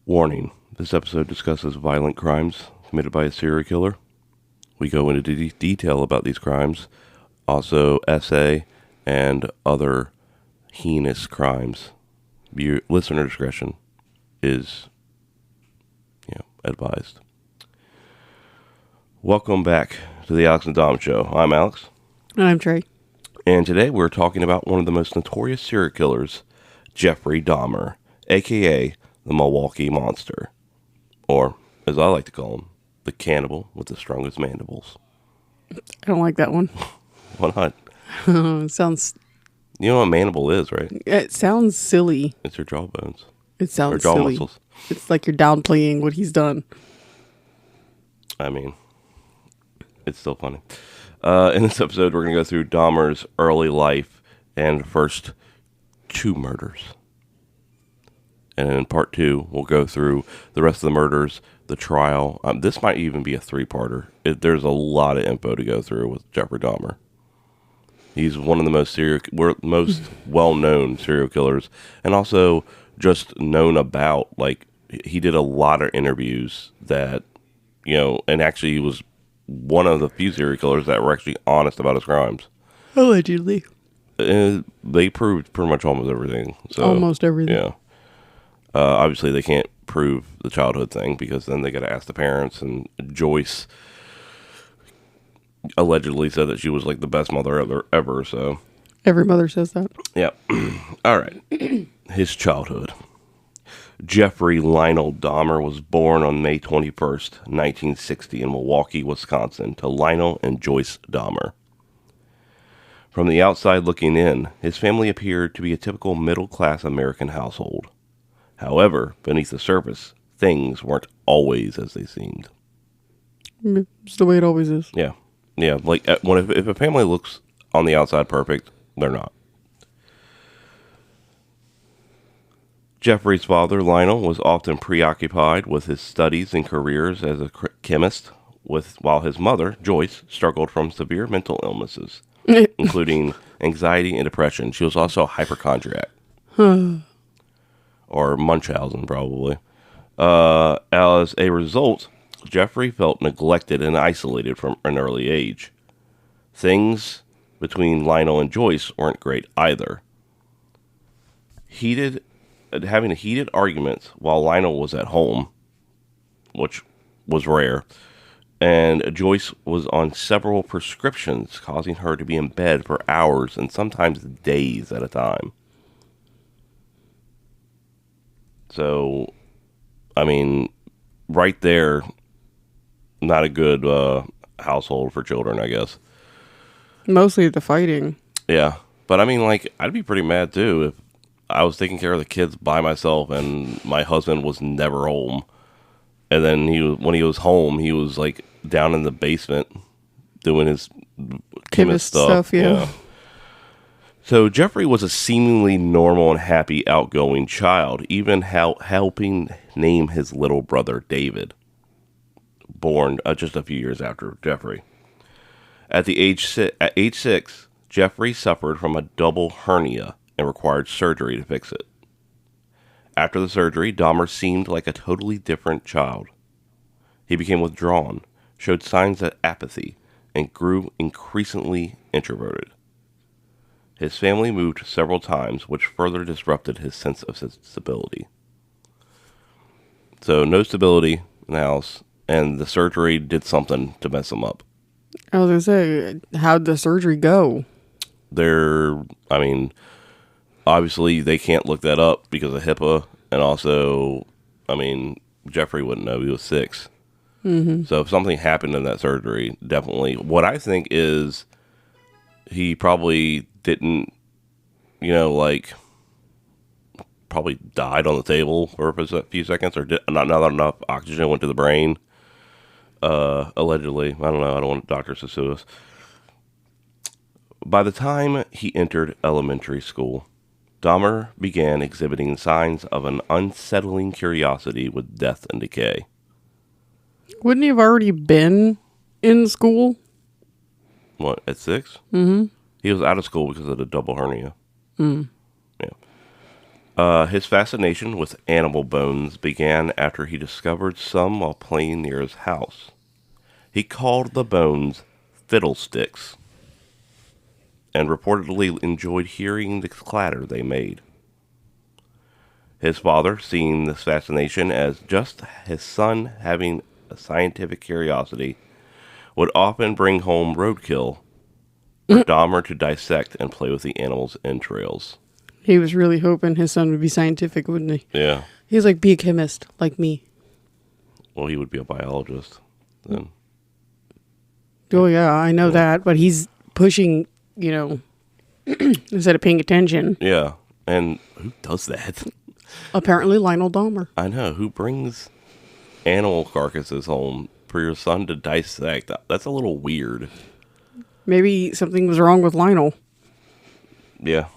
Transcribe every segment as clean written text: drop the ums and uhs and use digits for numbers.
Warning, this episode discusses violent crimes committed by a serial killer. We go into detail about these crimes, also SA and other heinous crimes. Listener discretion is, advised. Welcome back to the Alex and Dom Show. I'm Alex. And I'm Trey. And today we're talking about one of the most notorious serial killers, Jeffrey Dahmer, a.k.a. the Milwaukee Monster. Or, as I like to call him, the cannibal with the strongest mandibles. I don't like that one. Why not? It sounds... You know what a mandible is, right? It sounds silly. It's your jawbones. It sounds or jaw silly. muscles. It's like you're downplaying what he's done. I mean, it's still funny. In this episode, we're going to go through Dahmer's early life and first 2 murders. And in part 2, we'll go through the rest of the murders, the trial. This might even be a 3-parter. There's a lot of info to go through with Jeffrey Dahmer. He's one of the most well-known serial killers, and also just known about, like, he did a lot of interviews that, and actually he was one of the few serial killers that were actually honest about his crimes. Allegedly. They proved pretty much almost everything. So, almost everything. Yeah. Obviously, they can't prove the childhood thing because then they got to ask the parents. And Joyce allegedly said that she was like the best mother ever. So every mother says that. Yeah. All right. His childhood. Jeffrey Lionel Dahmer was born on May 21st, 1960 in Milwaukee, Wisconsin, to Lionel and Joyce Dahmer. From the outside looking in, his family appeared to be a typical middle-class American household. However, beneath the surface, things weren't always as they seemed. It's the way it always is. Yeah. Yeah, like if a family looks on the outside perfect, they're not. Jeffrey's father, Lionel, was often preoccupied with his studies and careers as a chemist, while his mother, Joyce, struggled from severe mental illnesses, including anxiety and depression. She was also a hypochondriac. Or Munchausen, probably. As a result, Jeffrey felt neglected and isolated from an early age. Things between Lionel and Joyce weren't great either. Having heated arguments while Lionel was at home, which was rare, and Joyce was on several prescriptions, causing her to be in bed for hours and sometimes days at a time. So, I mean, right there, not a good household for children, I guess. Mostly the fighting. Yeah. But I mean, like, I'd be pretty mad too if I was taking care of the kids by myself and my husband was never home. And then when he was home, he was like down in the basement doing his chemist stuff. Yeah. So Jeffrey was a seemingly normal and happy, outgoing child, even helping name his little brother David, born just a few years after Jeffrey. At age 6, Jeffrey suffered from a double hernia and required surgery to fix it. After the surgery, Dahmer seemed like a totally different child. He became withdrawn, showed signs of apathy, and grew increasingly introverted. His family moved several times, which further disrupted his sense of stability. So, no stability in the house, and the surgery did something to mess him up. I was going to say, how'd the surgery go? Obviously, they can't look that up because of HIPAA, and also, Jeffrey wouldn't know. He was 6. Mm-hmm. So, if something happened in that surgery, definitely. What I think is he probably didn't, probably died on the table for a few seconds, or not enough oxygen went to the brain. Allegedly. I don't know. I don't want doctors to sue us. By the time he entered elementary school, Dahmer began exhibiting signs of an unsettling curiosity with death and decay. Wouldn't he have already been in school? What, at 6? Mm-hmm. He was out of school because of the double hernia. Mm. Yeah. His fascination with animal bones began after he discovered some while playing near his house. He called the bones fiddlesticks and reportedly enjoyed hearing the clatter they made. His father, seeing this fascination as just his son having a scientific curiosity, would often bring home roadkill for Dahmer to dissect and play with the animal's entrails. He was really hoping his son would be scientific, wouldn't he? Yeah. He was like, be a chemist, like me. Well, he would be a biologist then. Oh, yeah, I know that. But he's pushing, instead of paying attention. Yeah. And who does that? Apparently, Lionel Dahmer. I know. Who brings animal carcasses home for your son to dissect? That's a little weird. Maybe something was wrong with Lionel. Yeah.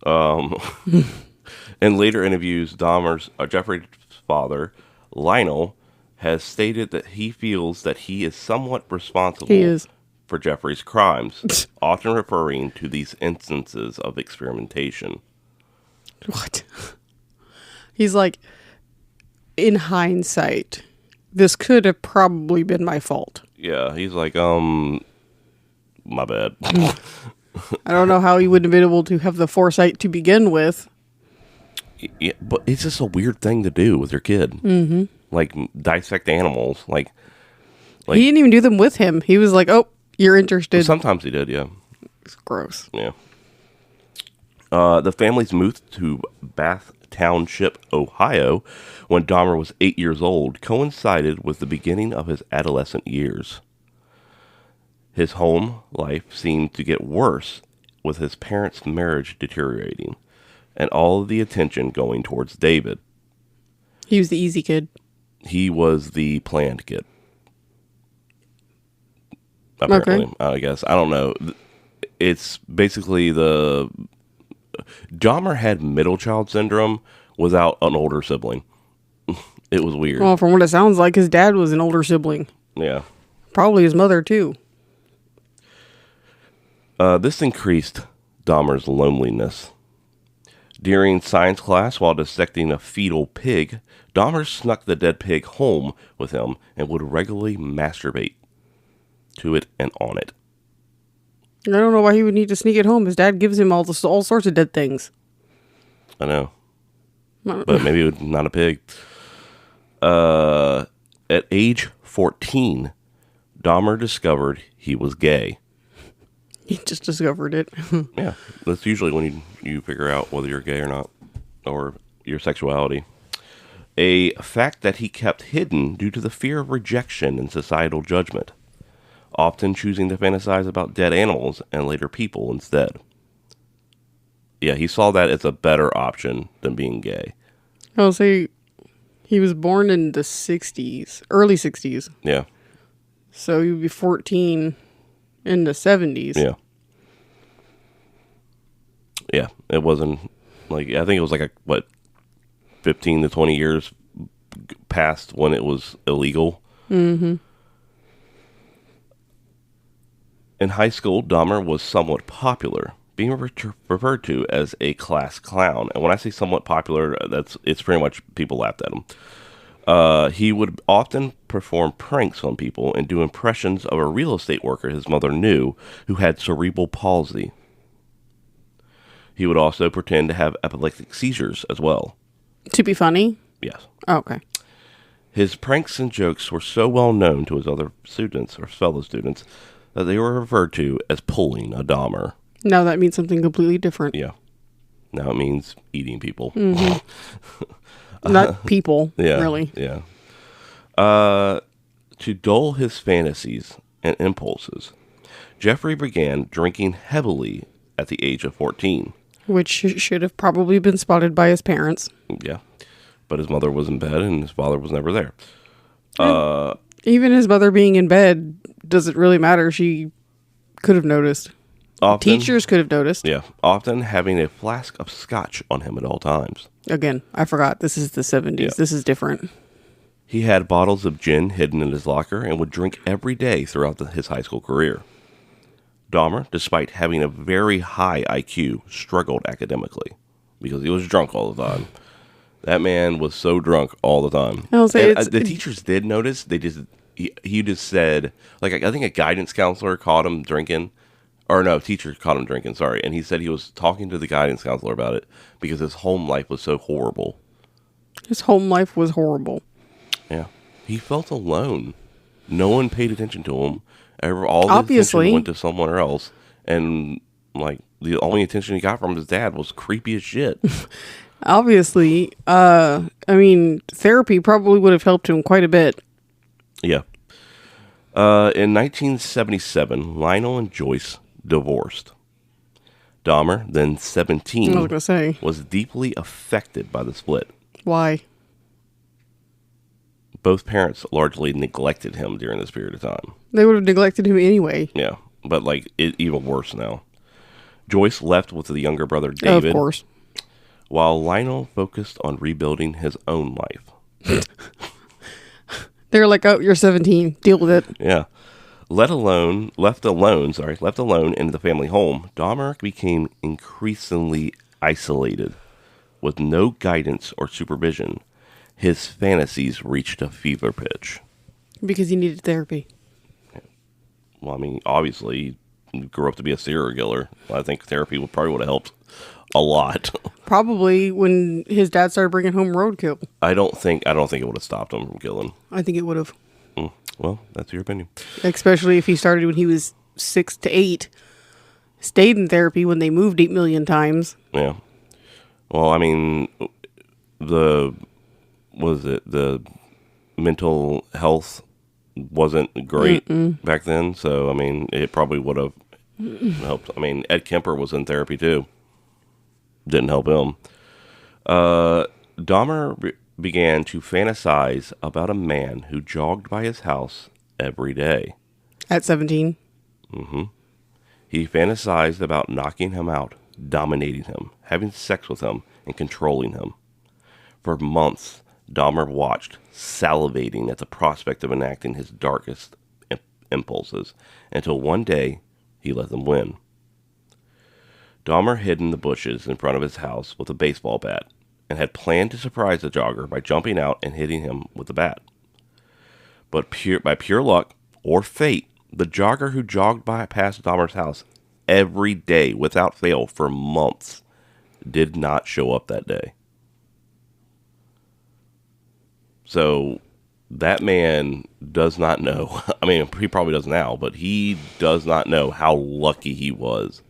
In later interviews, Jeffrey's father, Lionel, has stated that he feels that he is somewhat responsible for Jeffrey's crimes, often referring to these instances of experimentation. What? He's like, in hindsight, this could have probably been my fault. Yeah, he's like, my bad. I don't know how he wouldn't have been able to have the foresight to begin with. Yeah, but it's just a weird thing to do with your kid. Mm-hmm. Like, dissect animals. Like he didn't even do them with him. He was like, oh, you're interested. Well, sometimes he did, yeah. It's gross. Yeah. The families moved to Bath Township, Ohio, when Dahmer was 8 years old, coincided with the beginning of his adolescent years. His home life seemed to get worse, with his parents' marriage deteriorating, and all of the attention going towards David. He was the easy kid. He was the planned kid. Apparently, okay. I guess. I don't know. It's basically Dahmer had middle child syndrome without an older sibling. It was weird. Well, from what it sounds like, his dad was an older sibling. Yeah. Probably his mother, too. This increased Dahmer's loneliness. During science class, while dissecting a fetal pig, Dahmer snuck the dead pig home with him and would regularly masturbate to it and on it. I don't know why he would need to sneak it home. His dad gives him all sorts of dead things. I know. But maybe it was not a pig. At age 14, Dahmer discovered he was gay. He just discovered it. Yeah. That's usually when you figure out whether you're gay or not, or your sexuality. A fact that he kept hidden due to the fear of rejection and societal judgment, often choosing to fantasize about dead animals and later people instead. Yeah, he saw that as a better option than being gay. Oh, so he was born in the 60s, early 60s. Yeah. So he would be 14 in the 70s. Yeah. Yeah, it wasn't like, I think it was like 15 to 20 years past when it was illegal. Mm-hmm. In high school, Dahmer was somewhat popular, being referred to as a class clown. And when I say somewhat popular, it's pretty much people laughed at him. He would often perform pranks on people and do impressions of a real estate worker his mother knew who had cerebral palsy. He would also pretend to have epileptic seizures as well. To be funny? Yes. Oh, okay. His pranks and jokes were so well known to his other students or fellow students that they were referred to as pulling a Dahmer. Now that means something completely different. Yeah. Now it means eating people. Mm-hmm. Not people, yeah, really. Yeah. To dull his fantasies and impulses, Jeffrey began drinking heavily at the age of 14. Which should have probably been spotted by his parents. Yeah. But his mother was in bed and his father was never there. Even his mother being in bed doesn't really matter. She could have noticed. Often, teachers could have noticed. Yeah. Often having a flask of scotch on him at all times. Again, I forgot. This is the 70s. Yeah. This is different. He had bottles of gin hidden in his locker and would drink every day throughout his high school career. Dahmer, despite having a very high IQ, struggled academically. because he was drunk all the time. That man was so drunk all the time. I'll say The teachers did notice. He just said, like, I think a guidance counselor caught him drinking. Or no, teacher caught him drinking, sorry. And he said he was talking to the guidance counselor about it because his home life was so horrible. His home life was horrible. Yeah. He felt alone. No one paid attention to him. All the Obviously. attention went to someone else. And, like, the only attention he got from his dad was creepy as shit. Obviously. I mean, therapy probably would have helped him quite a bit. Yeah. In 1977, Lionel and Joyce divorced. Dahmer, then 17, I was gonna say, was deeply affected by the split. why? Both parents largely neglected him during this period of time. They would have neglected him anyway. Yeah, but like even worse now. Joyce left with the younger brother David. Of course. While Lionel focused on rebuilding his own life. They're like, oh, you're 17. Deal with it. Yeah. Left alone in the family home, Dahmer became increasingly isolated. With no guidance or supervision, his fantasies reached a fever pitch. Because he needed therapy. Well, I mean, obviously, he grew up to be a serial killer. I think therapy probably would have helped a lot. Probably when his dad started bringing home roadkill. I don't think it would have stopped him from killing. I think it would have. Well, that's your opinion. Especially if he started when he was 6 to 8. Stayed in therapy when they moved 8 million times. Yeah. Well, I mean, the mental health wasn't great back then, so I mean, it probably would have helped. I mean, Ed Kemper was in therapy too. Didn't help him. Dahmer began to fantasize about a man who jogged by his house every day. At 17. He fantasized about knocking him out, dominating him, having sex with him, and controlling him. For months, Dahmer watched, salivating at the prospect of enacting his darkest impulses, until one day he let them win. Dahmer hid in the bushes in front of his house with a baseball bat and had planned to surprise the jogger by jumping out and hitting him with the bat. But by pure luck or fate, the jogger who jogged past Dahmer's house every day without fail for months did not show up that day. So that man does not know. I mean, he probably does now, but he does not know how lucky he was.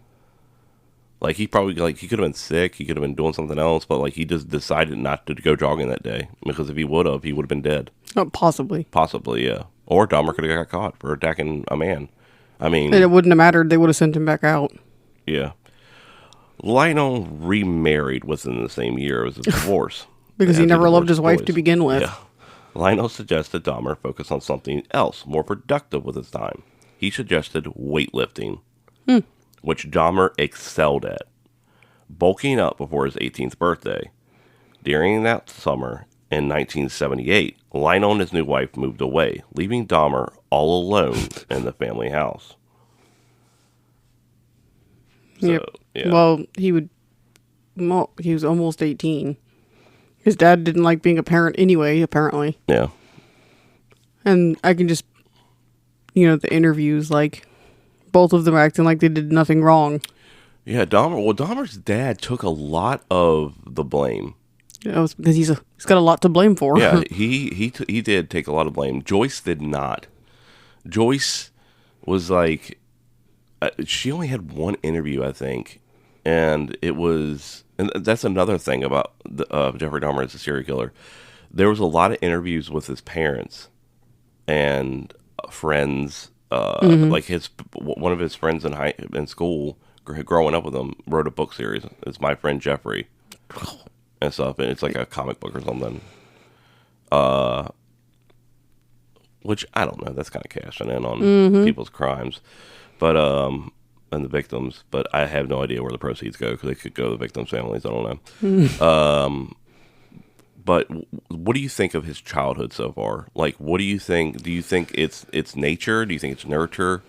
Like, he could have been sick, he could have been doing something else, but, like, he just decided not to go jogging that day. Because if he would have been dead. Oh, possibly. Possibly, yeah. Or Dahmer could have got caught for attacking a man. I mean... And it wouldn't have mattered. They would have sent him back out. Yeah. Lionel remarried within the same year as his divorce. Because he never loved his wife to begin with. Yeah. Lionel suggested Dahmer focus on something else, more productive with his time. He suggested weightlifting. Which Dahmer excelled at, bulking up before his 18th birthday. During that summer, in 1978, Lionel and his new wife moved away, leaving Dahmer all alone in the family house. So, yep. Yeah. Well, he was almost 18. His dad didn't like being a parent anyway, apparently. Yeah. And I can just, the interviews, like... both of them acting like they did nothing wrong. Yeah, Dahmer's dad took a lot of the blame. It was because he's got a lot to blame for. Yeah, he did take a lot of blame. Joyce did not. Joyce was like, she only had one interview, I think, and that's another thing about Jeffrey Dahmer as a serial killer. There was a lot of interviews with his parents and friends. Like one of his friends in school, growing up with him, wrote a book series. It's My Friend Jeffrey and stuff, and it's like a comic book or something. Which I don't know. That's kind of cashing in on people's crimes, but and the victims. But I have no idea where the proceeds go because they could go to the victims' families. I don't know. But what do you think of his childhood so far? Like, what do you think? Do you think it's nature? Do you think it's nurture?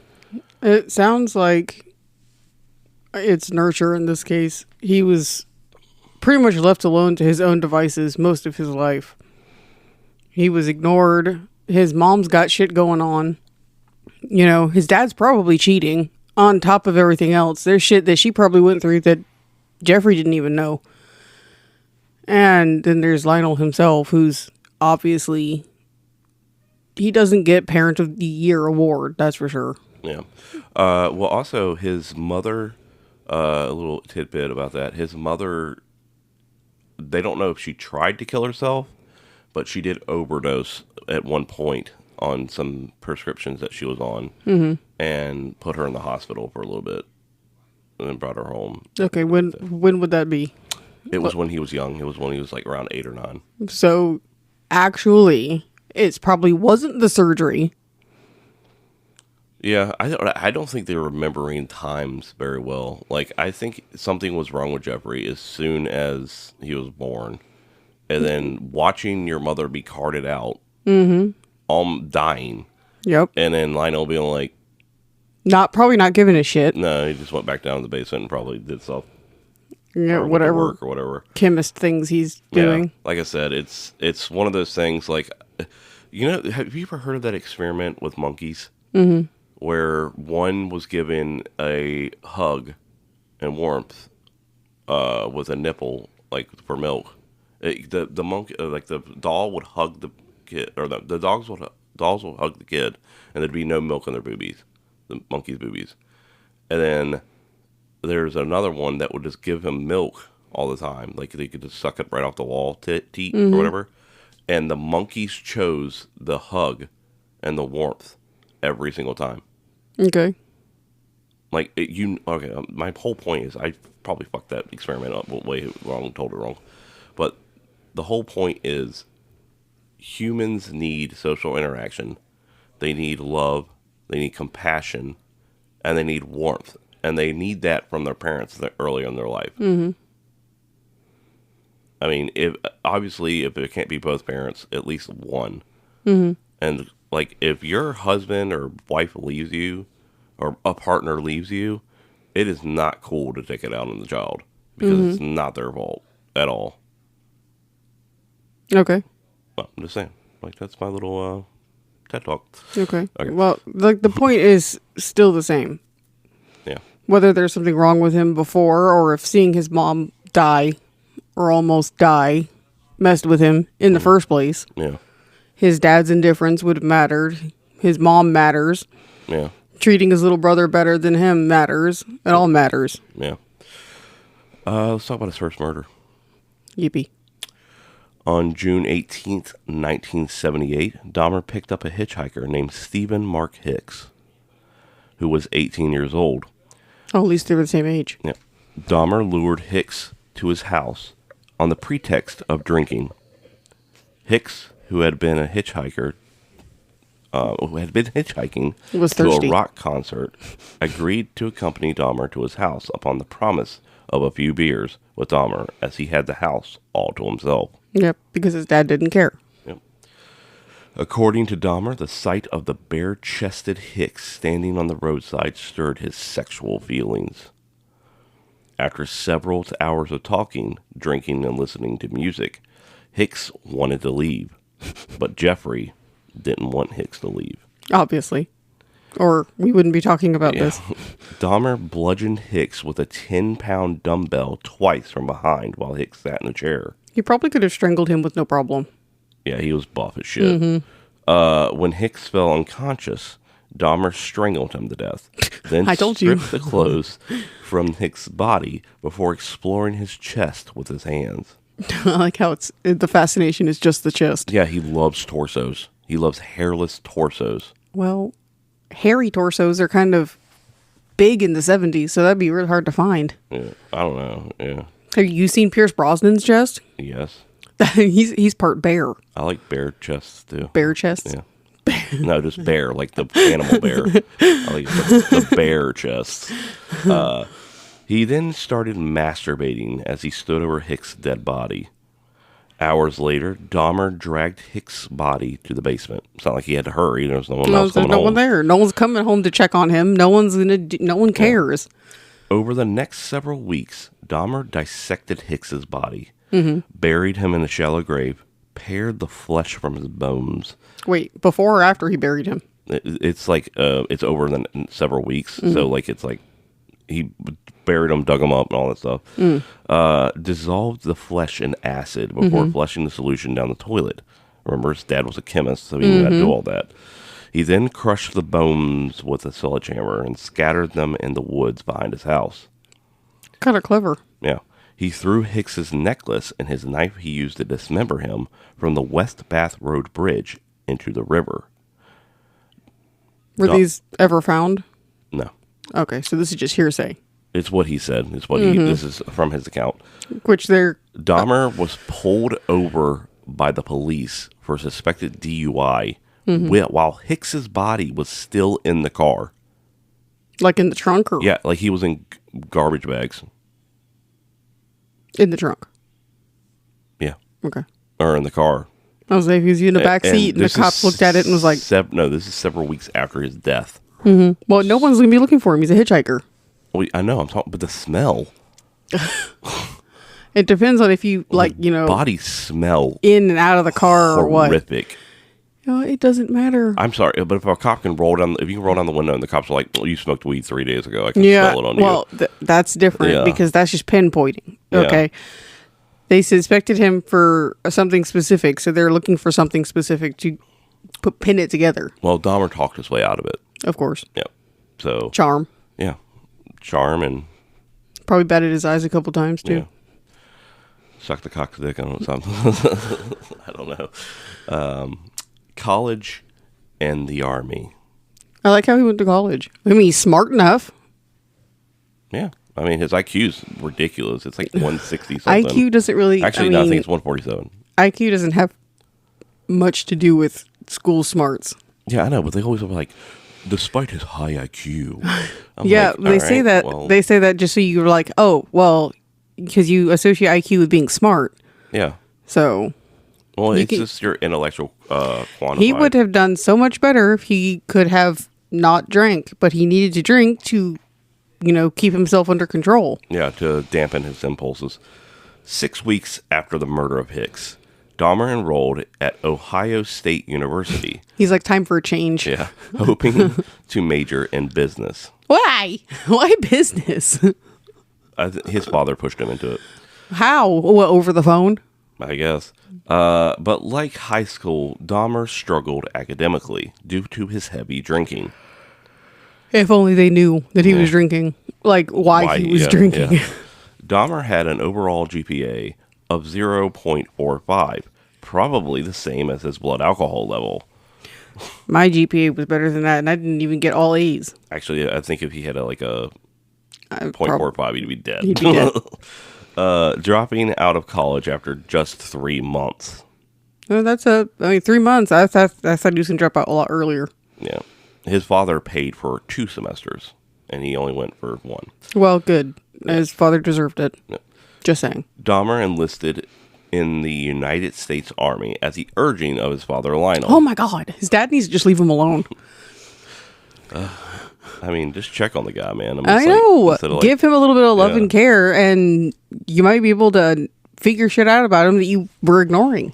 It sounds like it's nurture in this case. He was pretty much left alone to his own devices most of his life. He was ignored. His mom's got shit going on. You know, his dad's probably cheating on top of everything else. There's shit that she probably went through that Jeffrey didn't even know. And then there's Lionel himself, who's obviously, he doesn't get Parent of the Year award, that's for sure. Yeah. Well, also, his mother, a little tidbit about that. His mother, they don't know if she tried to kill herself, but she did overdose at one point on some prescriptions that she was on, and put her in the hospital for a little bit, and then brought her home. Okay, when would that be? It was when he was young. It was when he was like around 8 or 9. So, actually, it probably wasn't the surgery. Yeah, I don't think they're remembering times very well. Like, I think something was wrong with Jeffrey as soon as he was born. And then watching your mother be carted out, dying. Yep. And then Lionel being like... Probably not giving a shit. No, he just went back down to the basement and probably did stuff. Yeah, whatever. Work or whatever. Chemist things he's doing. Yeah, like I said, it's one of those things like... You know, have you ever heard of that experiment with monkeys? Mm-hmm. Where one was given a hug and warmth with a nipple, like for milk. The monkey, like the doll, would hug the kid, or the dolls would hug the kid, and there'd be no milk in their boobies, the monkey's boobies. And then there's another one that would just give him milk all the time, like they could just suck it right off the wall, teat or whatever. And the monkeys chose the hug and the warmth every single time. Okay. Like, okay, my whole point is I probably fucked that experiment up way wrong, told it wrong. But the whole point is humans need social interaction. They need love. They need compassion. And they need warmth. And they need that from their parents early in their life. Mm-hmm. I mean, if it can't be both parents, at least one. Mm-hmm. And, like, if your husband or wife leaves you, or a partner leaves you, it is not cool to take it out on the child. Because it's not their fault at all. Okay. Well, I'm just saying. Like, that's my little TED Talk. Okay. Well, like, the point is still the same. Yeah. Whether there's something wrong with him before, or if seeing his mom die, or almost die, messed with him in the first place. Yeah. His dad's indifference would have mattered. His mom matters. Yeah. Treating his little brother better than him matters. It all matters. Yeah. Let's talk about his first murder. Yippee. On June 18th, 1978, Dahmer picked up a hitchhiker named Stephen Mark Hicks, who was 18 years old. Oh, at least they were the same age. Yeah. Dahmer lured Hicks to his house on the pretext of drinking. Hicks, who had been hitchhiking was to thirsty. a rock concert, agreed to accompany Dahmer to his house upon the promise of a few beers with Dahmer, as he had the house all to himself. Yep, because his dad didn't care. Yep. According to Dahmer, the sight of the bare-chested Hicks standing on the roadside stirred his sexual feelings. After several hours of talking, drinking, and listening to music, Hicks wanted to leave, but Jeffrey didn't want Hicks to leave. Obviously. Or we wouldn't be talking about this. Dahmer bludgeoned Hicks with a 10-pound dumbbell twice from behind while Hicks sat in a chair. He probably could have strangled him with no problem. Yeah, he was buff as shit. When Hicks fell unconscious, Dahmer strangled him to death. Then stripped the clothes from Hicks' body before exploring his chest with his hands. I like how the fascination is just the chest. Yeah, he loves torsos. He loves hairless torsos. Well, hairy torsos are kind of big in the 70s, so that'd be really hard to find. Yeah, I don't know. Yeah. Have you seen Pierce Brosnan's chest? Yes. he's part bear. I like bear chests too. Bear chests? Yeah. No, just bear, like the animal bear. I like the bear chest. He then started masturbating as he stood over Hicks' dead body. Hours later, Dahmer dragged Hicks' body to the basement. It's not like he had to hurry. There was no one else coming home. No one there. No one's coming home to check on him. No one cares. Over the next several weeks, Dahmer dissected Hicks's body, Mm-hmm. buried him in a shallow grave, pared the flesh from his bones. Wait, before or after he buried him? It's like it's over in several weeks, so like it's like he buried him, dug him up, and all that stuff. Dissolved the flesh in acid before flushing the solution down the toilet. Remember, his dad was a chemist, so he knew how to do all that. He then crushed the bones with a sledgehammer and scattered them in the woods behind his house. Kind of clever. Yeah. He threw Hicks's necklace and his knife he used to dismember him from the West Bath Road Bridge into the river. Were these ever found? No. Okay, so this is just hearsay. It's what he said. It's what he. This is from his account. Which they're... Dahmer was pulled over by the police for suspected DUI while Hicks's body was still in the car. Like in the trunk? Or Yeah, like he was in garbage bags. in the trunk? Yeah. Okay. Or in the car. I was like, he was in the back seat, and the this cops is looked at it and was like... no, this is several weeks after his death. Well, no one's going to be looking for him. He's a hitchhiker. I know, I'm talking, but the smell. It depends on if you, like, you know... Body smell. in and out of the car or what. Horrific. You know, it doesn't matter. I'm sorry, but if a cop can roll down, if you can roll down the window and the cops are like, well, you smoked weed 3 days ago, I can Yeah, smell it on well, you. that's different Yeah. because that's just pinpointing. Yeah. Okay. They suspected him for something specific, so they're looking for something specific to pin it together. Well, Dahmer talked his way out of it. Of course. Yeah. So, Charm. yeah. Charm and Probably batted his eyes a couple times, too. yeah. Suck the cock's dick on something. I don't know. College and the Army. I like how he went to college. I mean, he's smart enough. Yeah. I mean, his IQ's ridiculous. It's like 160 something. IQ doesn't really... Actually, no, I think it's 147. IQ doesn't have much to do with school smarts. Yeah, I know, but they always are like, despite his high IQ. I'm Yeah, like, they all say right, that. well, They say that just so you're like, oh, well, because you associate IQ with being smart. yeah. So Well, You it's can- just your intellectual quantified. he would have done so much better if he could have not drank, but he needed to drink to, you know, keep himself under control. Yeah, to dampen his impulses. 6 weeks after the murder of Hicks, Dahmer enrolled at Ohio State University. He's like, time for a change. Yeah, hoping to major in business. Why? Why business? His father pushed him into it, How? What, over the phone? I guess. But like high school, Dahmer struggled academically due to his heavy drinking. If only they knew that he was drinking. Like, why he was drinking. yeah. Dahmer had an overall GPA of 0.45, probably the same as his blood alcohol level. My GPA was better than that, and I didn't even get all A's. Actually, I think if he had a 0.45, Prob- he'd be dead. He'd be dead. Dropping out of college after just 3 months. Well, that's 3 months. I thought he was going to drop out a lot earlier. Yeah. His father paid for 2 semesters, and he only went for 1. Well, good. His father deserved it. Yeah. Just saying. Dahmer enlisted in the United States Army at the urging of his father, Lionel. Oh my God. His dad needs to just leave him alone. I mean, just check on the guy, man. I know. instead of, Give him a little bit of love Yeah. and care, and you might be able to figure shit out about him that you were ignoring.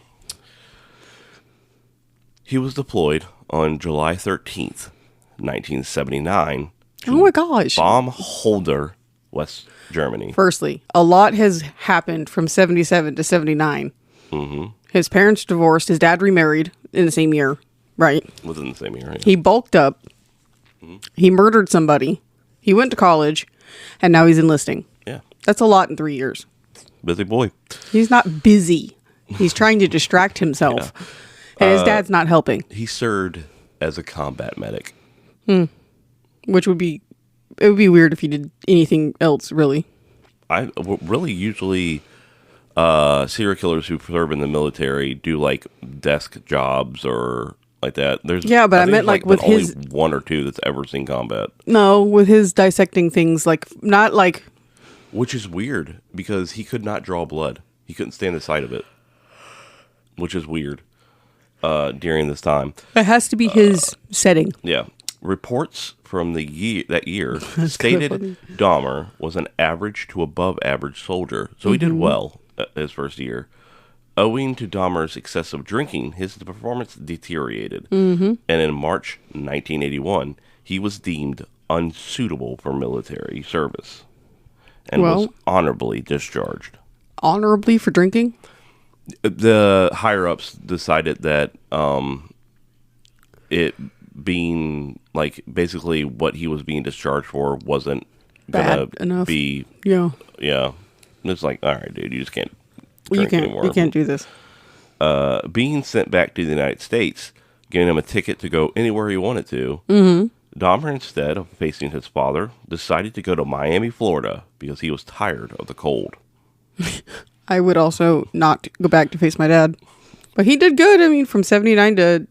He was deployed on July 13th, 1979, Oh my gosh. Baumholder, West Germany. Firstly, a lot has happened from 77 to 79. Mm-hmm. His parents divorced. His dad remarried in the same year, right? Within the same year. Yeah. He bulked up. He murdered somebody. He went to college, and now he's enlisting. Yeah. That's a lot in 3 years. Busy boy. He's not busy. He's trying to distract himself. And his dad's not helping, He served as a combat medic. which would be... It would be weird if he did anything else, really. Really usually serial killers who serve in the military do like desk jobs or like that. There's Yeah, but I think meant, there's, like, with only his- 1 or 2 that's ever seen combat. No, with his dissecting things, like, not like... Which is weird because he could not draw blood. He couldn't stand the sight of it. Which is weird during this time. It has to be his setting. Yeah. Reports from that year stated Dahmer was an average to above average soldier, so he did well his first year. Owing to Dahmer's excessive drinking, his performance deteriorated, and in March 1981, he was deemed unsuitable for military service and was honorably discharged. Honorably for drinking? The higher-ups decided that it being, like, basically what he was being discharged for wasn't Bad gonna enough. be... Yeah. Yeah. It's like, all right, dude, you just can't drink anymore. You can't do this. Being sent back to the United States, giving him a ticket to go anywhere he wanted to, Dahmer, instead of facing his father, decided to go to Miami, Florida, because he was tired of the cold. I would also not go back to face my dad. But he did good. I mean, from 79 to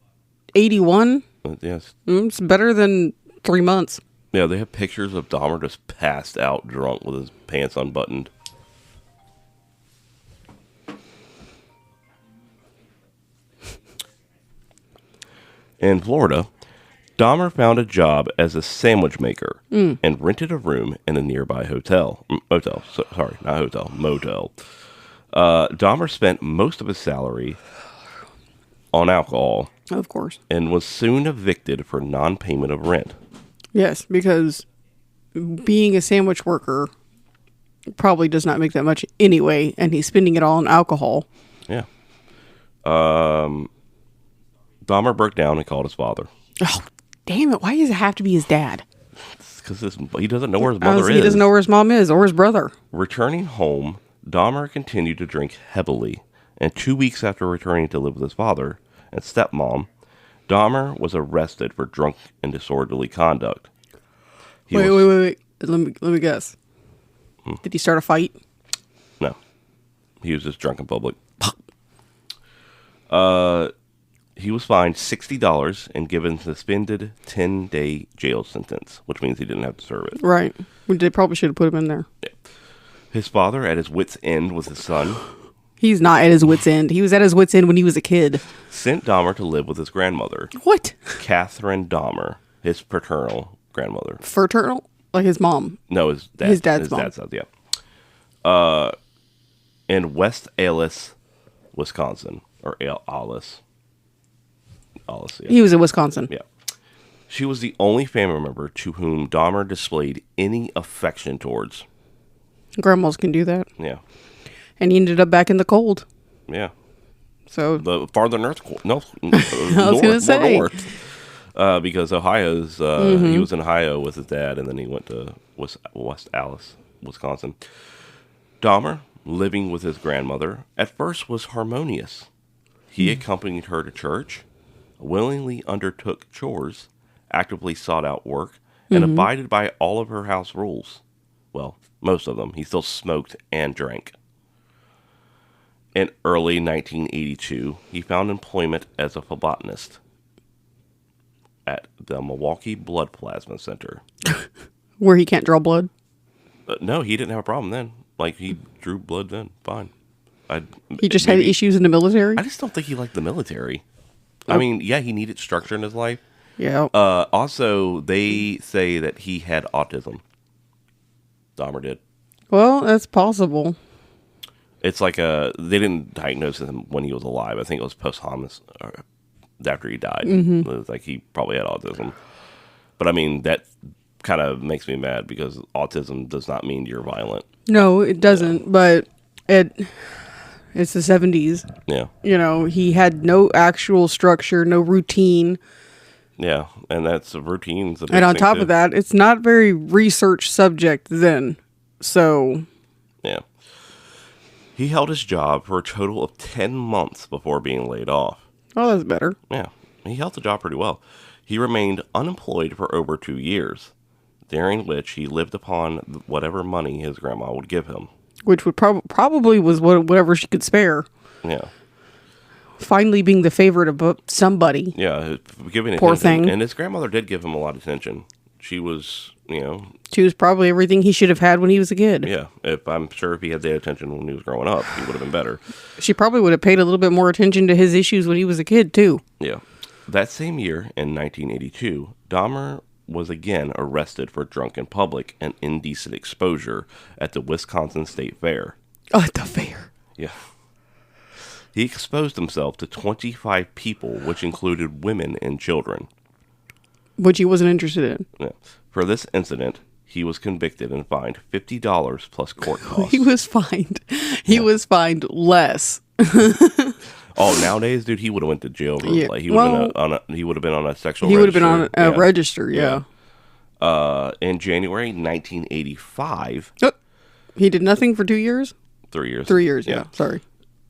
81. Yes. It's better than 3 months. Yeah, they have pictures of Dahmer just passed out drunk with his pants unbuttoned. In Florida, Dahmer found a job as a sandwich maker and rented a room in a nearby motel. Dahmer spent most of his salary on alcohol. Of course. And was soon evicted for non-payment of rent. Yes, because being a sandwich worker probably does not make that much anyway, and he's spending it all on alcohol. Yeah. Dahmer broke down and called his father. Oh, damn it. Why does it have to be his dad? Because he doesn't know where his mother is. He doesn't know where his mom is or his brother. Returning home, Dahmer continued to drink heavily, and 2 weeks after returning to live with his father and stepmom, Dahmer was arrested for drunk and disorderly conduct. Wait. Let me guess. Did he start a fight? No. He was just drunk in public. He was fined $60 and given a suspended 10-day jail sentence, which means he didn't have to serve it. Right. They probably should have put him in there. Yeah. His father, at his wit's end with his son... He's not at his wit's end. He was at his wit's end when he was a kid. Sent Dahmer to live with his grandmother. What? Catherine Dahmer, his paternal grandmother. Fraternal? Like his mom? No, his dad. His dad's mom. Dad's house, yeah. In West Allis, Wisconsin. Or Allis. Allis, yeah. He was in Wisconsin. Yeah. She was the only family member to whom Dahmer displayed any affection towards. Grandmas can do that. Yeah. And he ended up back in the cold. Yeah. So the farther north, north, because Ohio's, he was in Ohio with his dad, and then he went to West Allis, Wisconsin. Dahmer, living with his grandmother, at first was harmonious. He accompanied her to church, willingly undertook chores, actively sought out work, and abided by all of her house rules. Well, most of them. He still smoked and drank. In early 1982, he found employment as a phlebotomist at the Milwaukee Blood Plasma Center. where he can't draw blood? No, he didn't have a problem then. Like, he drew blood then. Fine. He just had issues in the military? I just don't think he liked the military. I mean, yeah, he needed structure in his life. Yeah. Also, they say that he had autism. Dahmer did. Well, that's possible. It's like they didn't diagnose him when he was alive. I think it was posthumous after he died. It was like he probably had autism. But I mean, that kind of makes me mad because autism does not mean you're violent. No, it doesn't. But it's the 70s. Yeah. You know, he had no actual structure, no routine. Yeah, and that's a routine. And on top of that, it's not very research subject then. So... Yeah. He held his job for a total of 10 months before being laid off. Oh, that's better. Yeah, he held the job pretty well. He remained unemployed for over 2 years, during which he lived upon whatever money his grandma would give him. Which would probably was whatever she could spare. Yeah. Finally being the favorite of somebody. Yeah, giving Poor attention. thing. And his grandmother did give him a lot of attention. She was, She was probably everything he should have had when he was a kid. Yeah, I'm sure if he had that attention when he was growing up, he would have been better. She probably would have paid a little bit more attention to his issues when he was a kid, too. Yeah. That same year, in 1982, Dahmer was again arrested for drunk in public and indecent exposure at the Wisconsin State Fair. Oh, at the fair. Yeah. He exposed himself to 25 people, which included women and children. Which he wasn't interested in. Yeah. For this incident, he was convicted and fined $50 plus court costs. He was fined. He was fined less. Oh, nowadays, dude, he would have went to jail. Yeah. Like, he would have been on a sexual. He would have been register. on a register. Yeah. In January 1985. Oh, he did nothing for 2 years. 3 years. 3 years. Yeah. Sorry.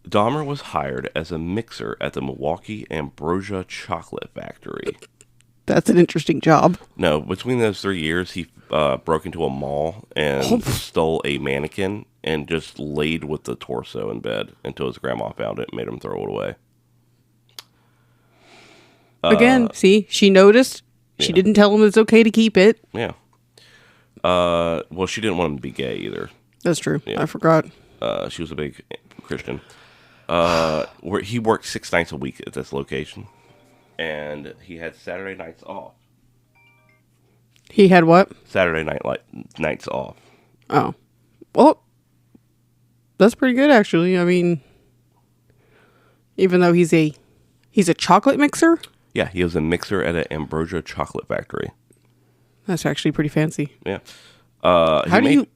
Dahmer was hired as a mixer at the Milwaukee Ambrosia Chocolate Factory. That's an interesting job. No, between those 3 years, he broke into a mall and stole a mannequin and just laid with the torso in bed until his grandma found it and made him throw it away. Again, see, she noticed. She didn't tell him it's okay to keep it. Yeah. Well, she didn't want him to be gay either. That's true. Yeah. I forgot. She was a big Christian. Where he worked 6 nights a week at this location, and he had Saturday nights off. He had what? Saturday nights off. Oh, well, that's pretty good actually. I mean, even though he's a chocolate mixer. Yeah, he was a mixer at an Ambrosia Chocolate Factory. That's actually pretty fancy. Yeah.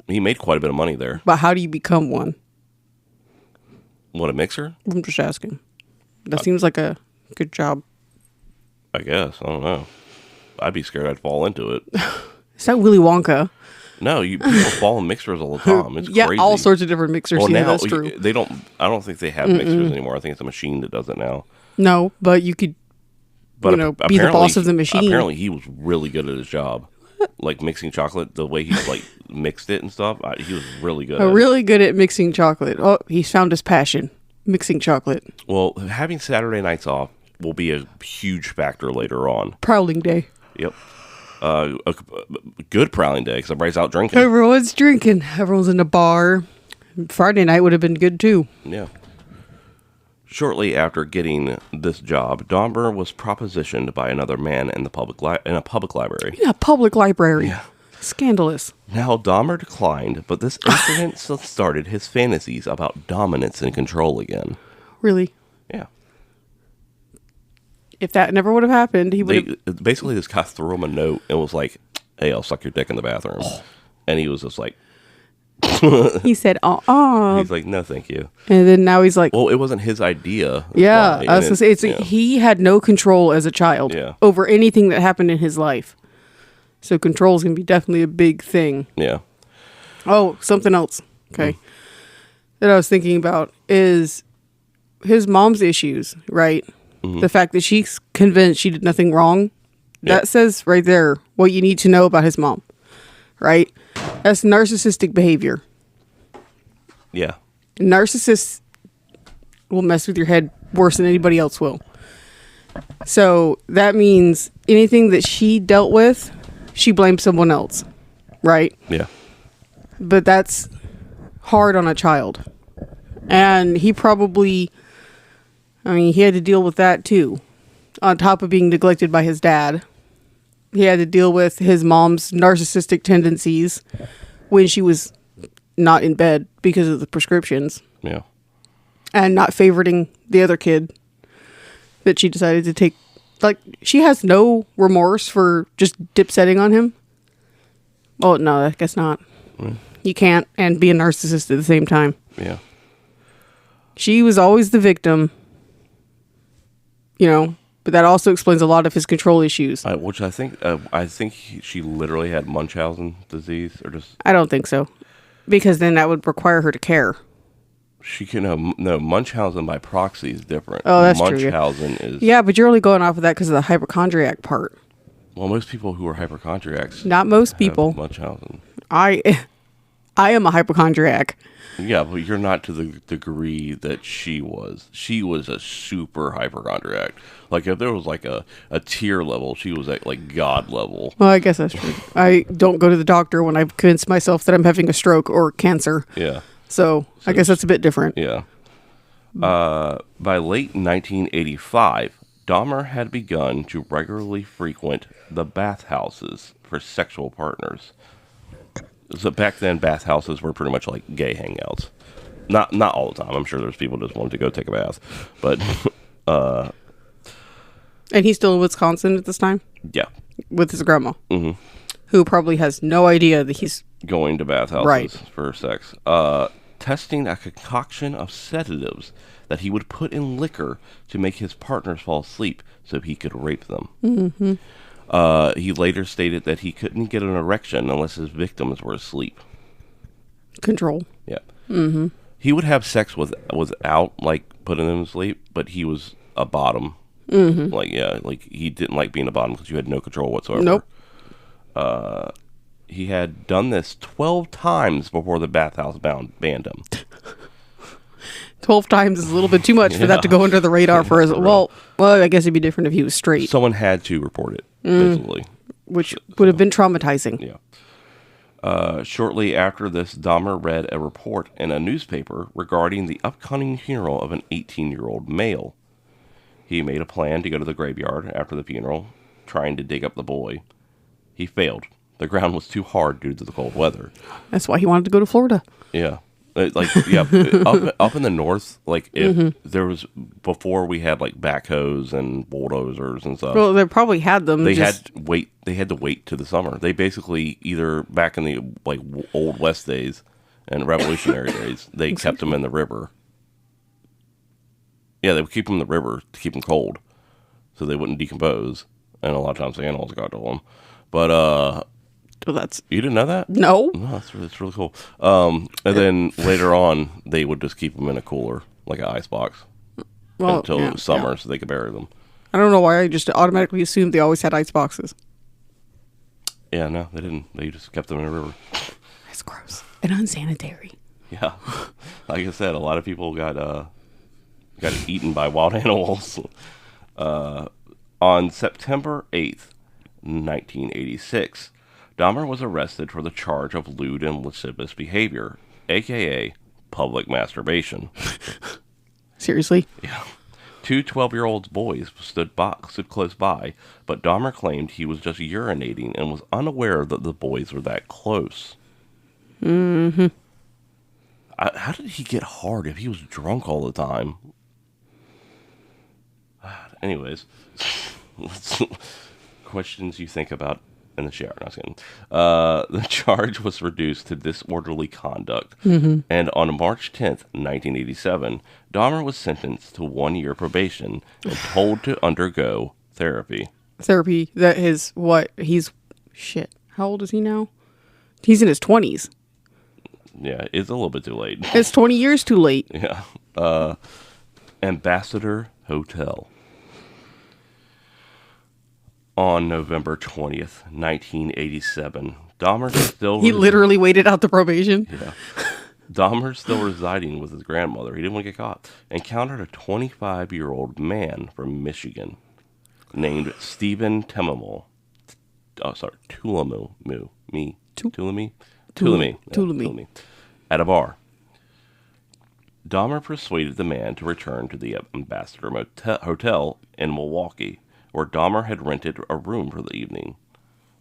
He made quite a bit of money there. But how do you become one? What, a mixer? I'm just asking. That seems like a good job. I guess. I don't know. I'd be scared I'd fall into it. Is that Willy Wonka? No, people fall in mixers all the time. It's yeah, crazy. all sorts of different mixers. Well, yeah, now, that's true. They don't. I don't think they have mixers anymore. I think it's a machine that does it now. No, but you could, be the boss of the machine. Apparently, he was really good at his job, like mixing chocolate. The way he like mixed it and stuff, he was really good. Really good at mixing chocolate. Oh, he's found his passion, mixing chocolate. Well, having Saturday nights off will be a huge factor later on. Prowling day. Yep. A good prowling day because everybody's out drinking. Everyone's drinking. Everyone's in the bar. Friday night would have been good too. Yeah. Shortly after getting this job, Dahmer was propositioned by another man in a public library. Yeah, public library. Yeah. Scandalous. Now, Dahmer declined, but this incident started his fantasies about dominance and control again. Really? Yeah. If that never would have happened, he would have... Basically, this guy threw him a note and was like, hey, I'll suck your dick in the bathroom. And he was just like... He said, He's like, no, thank you. And then now he's like... Well, it wasn't his idea. Yeah, I was going to say, he had no control as a child over anything that happened in his life. So control is going to be definitely a big thing. Yeah. Oh, something else. Okay. That I was thinking about is his mom's issues, right? The fact that she's convinced she did nothing wrong. That says right there what you need to know about his mom, right? That's narcissistic behavior. Yeah. Narcissists will mess with your head worse than anybody else will. So that means anything that she dealt with, she blames someone else, right? Yeah. But that's hard on a child. And he probably, he had to deal with that too. On top of being neglected by his dad. He had to deal with his mom's narcissistic tendencies when she was not in bed because of the prescriptions. Yeah. And not favoriting the other kid that she decided to take. Like, she has no remorse for just dip-setting on him. Oh, no, I guess not. You can't and be a narcissist at the same time. Yeah. She was always the victim, but that also explains a lot of his control issues. Which I think she literally had Munchausen disease, or just. I don't think so, because then that would require her to care. She can no Munchausen by proxy is different. Oh, that's Munchausen true. is. Yeah, but you're only going off of that because of the hypochondriac part. Well, most people who are hypochondriacs. Not most people. Munchausen. I am a hypochondriac. Yeah, but you're not to the degree that she was. She was a super hypochondriac. Like, if there was like a tier level, she was at like God level. Well, I guess that's true. I don't go to the doctor when I've convinced myself that I'm having a stroke or cancer. Yeah. So I guess that's a bit different. Yeah. By late 1985, Dahmer had begun to regularly frequent the bathhouses for sexual partners. So back then, bathhouses were pretty much like gay hangouts. Not all the time. I'm sure there's people just wanted to go take a bath, but And he's still in Wisconsin at this time yeah, with his grandma, who probably has no idea that he's going to bathhouses Right. for sex. Testing a concoction of sedatives that he would put in liquor to make his partners fall asleep so he could rape them. He later stated that he couldn't get an erection unless his victims were asleep. control. Yeah. He would have sex without like putting them to sleep, but he was a bottom. Like he didn't like being a bottom because you had no control whatsoever. Nope. He had done this 12 times before the bathhouse banned him. 12 times is a little bit too much for that to go under the radar for us. Well, I guess it'd be different if he was straight, Someone had to report it, basically. which would have been traumatizing. Yeah. Shortly after this, Dahmer read a report in a newspaper regarding the upcoming funeral of an 18-year-old male. He made a plan to go to the graveyard after the funeral, trying to dig up the boy. He failed. The ground was too hard due to the cold weather. That's why he wanted to go to Florida. Yeah. Up in the north, like if there was, before we had like backhoes and bulldozers and stuff. Well, they probably had them. They had to wait to the summer. They basically either back in the like old West days and Revolutionary days, they kept them in the river. Yeah, they would keep them in the river to keep them cold, so they wouldn't decompose. And a lot of times the animals got to them. But Well, that's you didn't know that? no. No, that's really cool. And then later on, they would just keep them in a cooler, like an ice box, until it was summer, so they could bury them. I don't know why I just automatically assumed they always had ice boxes. Yeah, no, they didn't. They just kept them in a river. That's gross and unsanitary. Yeah, like I said, a lot of people got eaten by wild animals. On September 8th, 1986, Dahmer was arrested for the charge of lewd and lascivious behavior, a.k.a. public masturbation. Seriously? Yeah. Two 12-year-old boys stood close by, but Dahmer claimed he was just urinating and was unaware that the boys were that close. How did he get hard if he was drunk all the time? Anyways, questions you think about in the shower. No, I was kidding. The charge was reduced to disorderly conduct, and on March 10th, 1987, Dahmer was sentenced to 1 year probation and told to undergo therapy. Therapy that is what he's shit. How old is he now? He's in his 20s. Yeah, it's a little bit too late. It's 20 years too late. Yeah. Ambassador Hotel. On November 20th, 1987, Dahmer still... He literally waited out the probation. Yeah. Dahmer, still residing with his grandmother, he didn't want to get caught, encountered a 25-year-old man from Michigan named Stephen Tulamy. At a bar. Dahmer persuaded the man to return to the Ambassador Hotel in Milwaukee, where Dahmer had rented a room for the evening.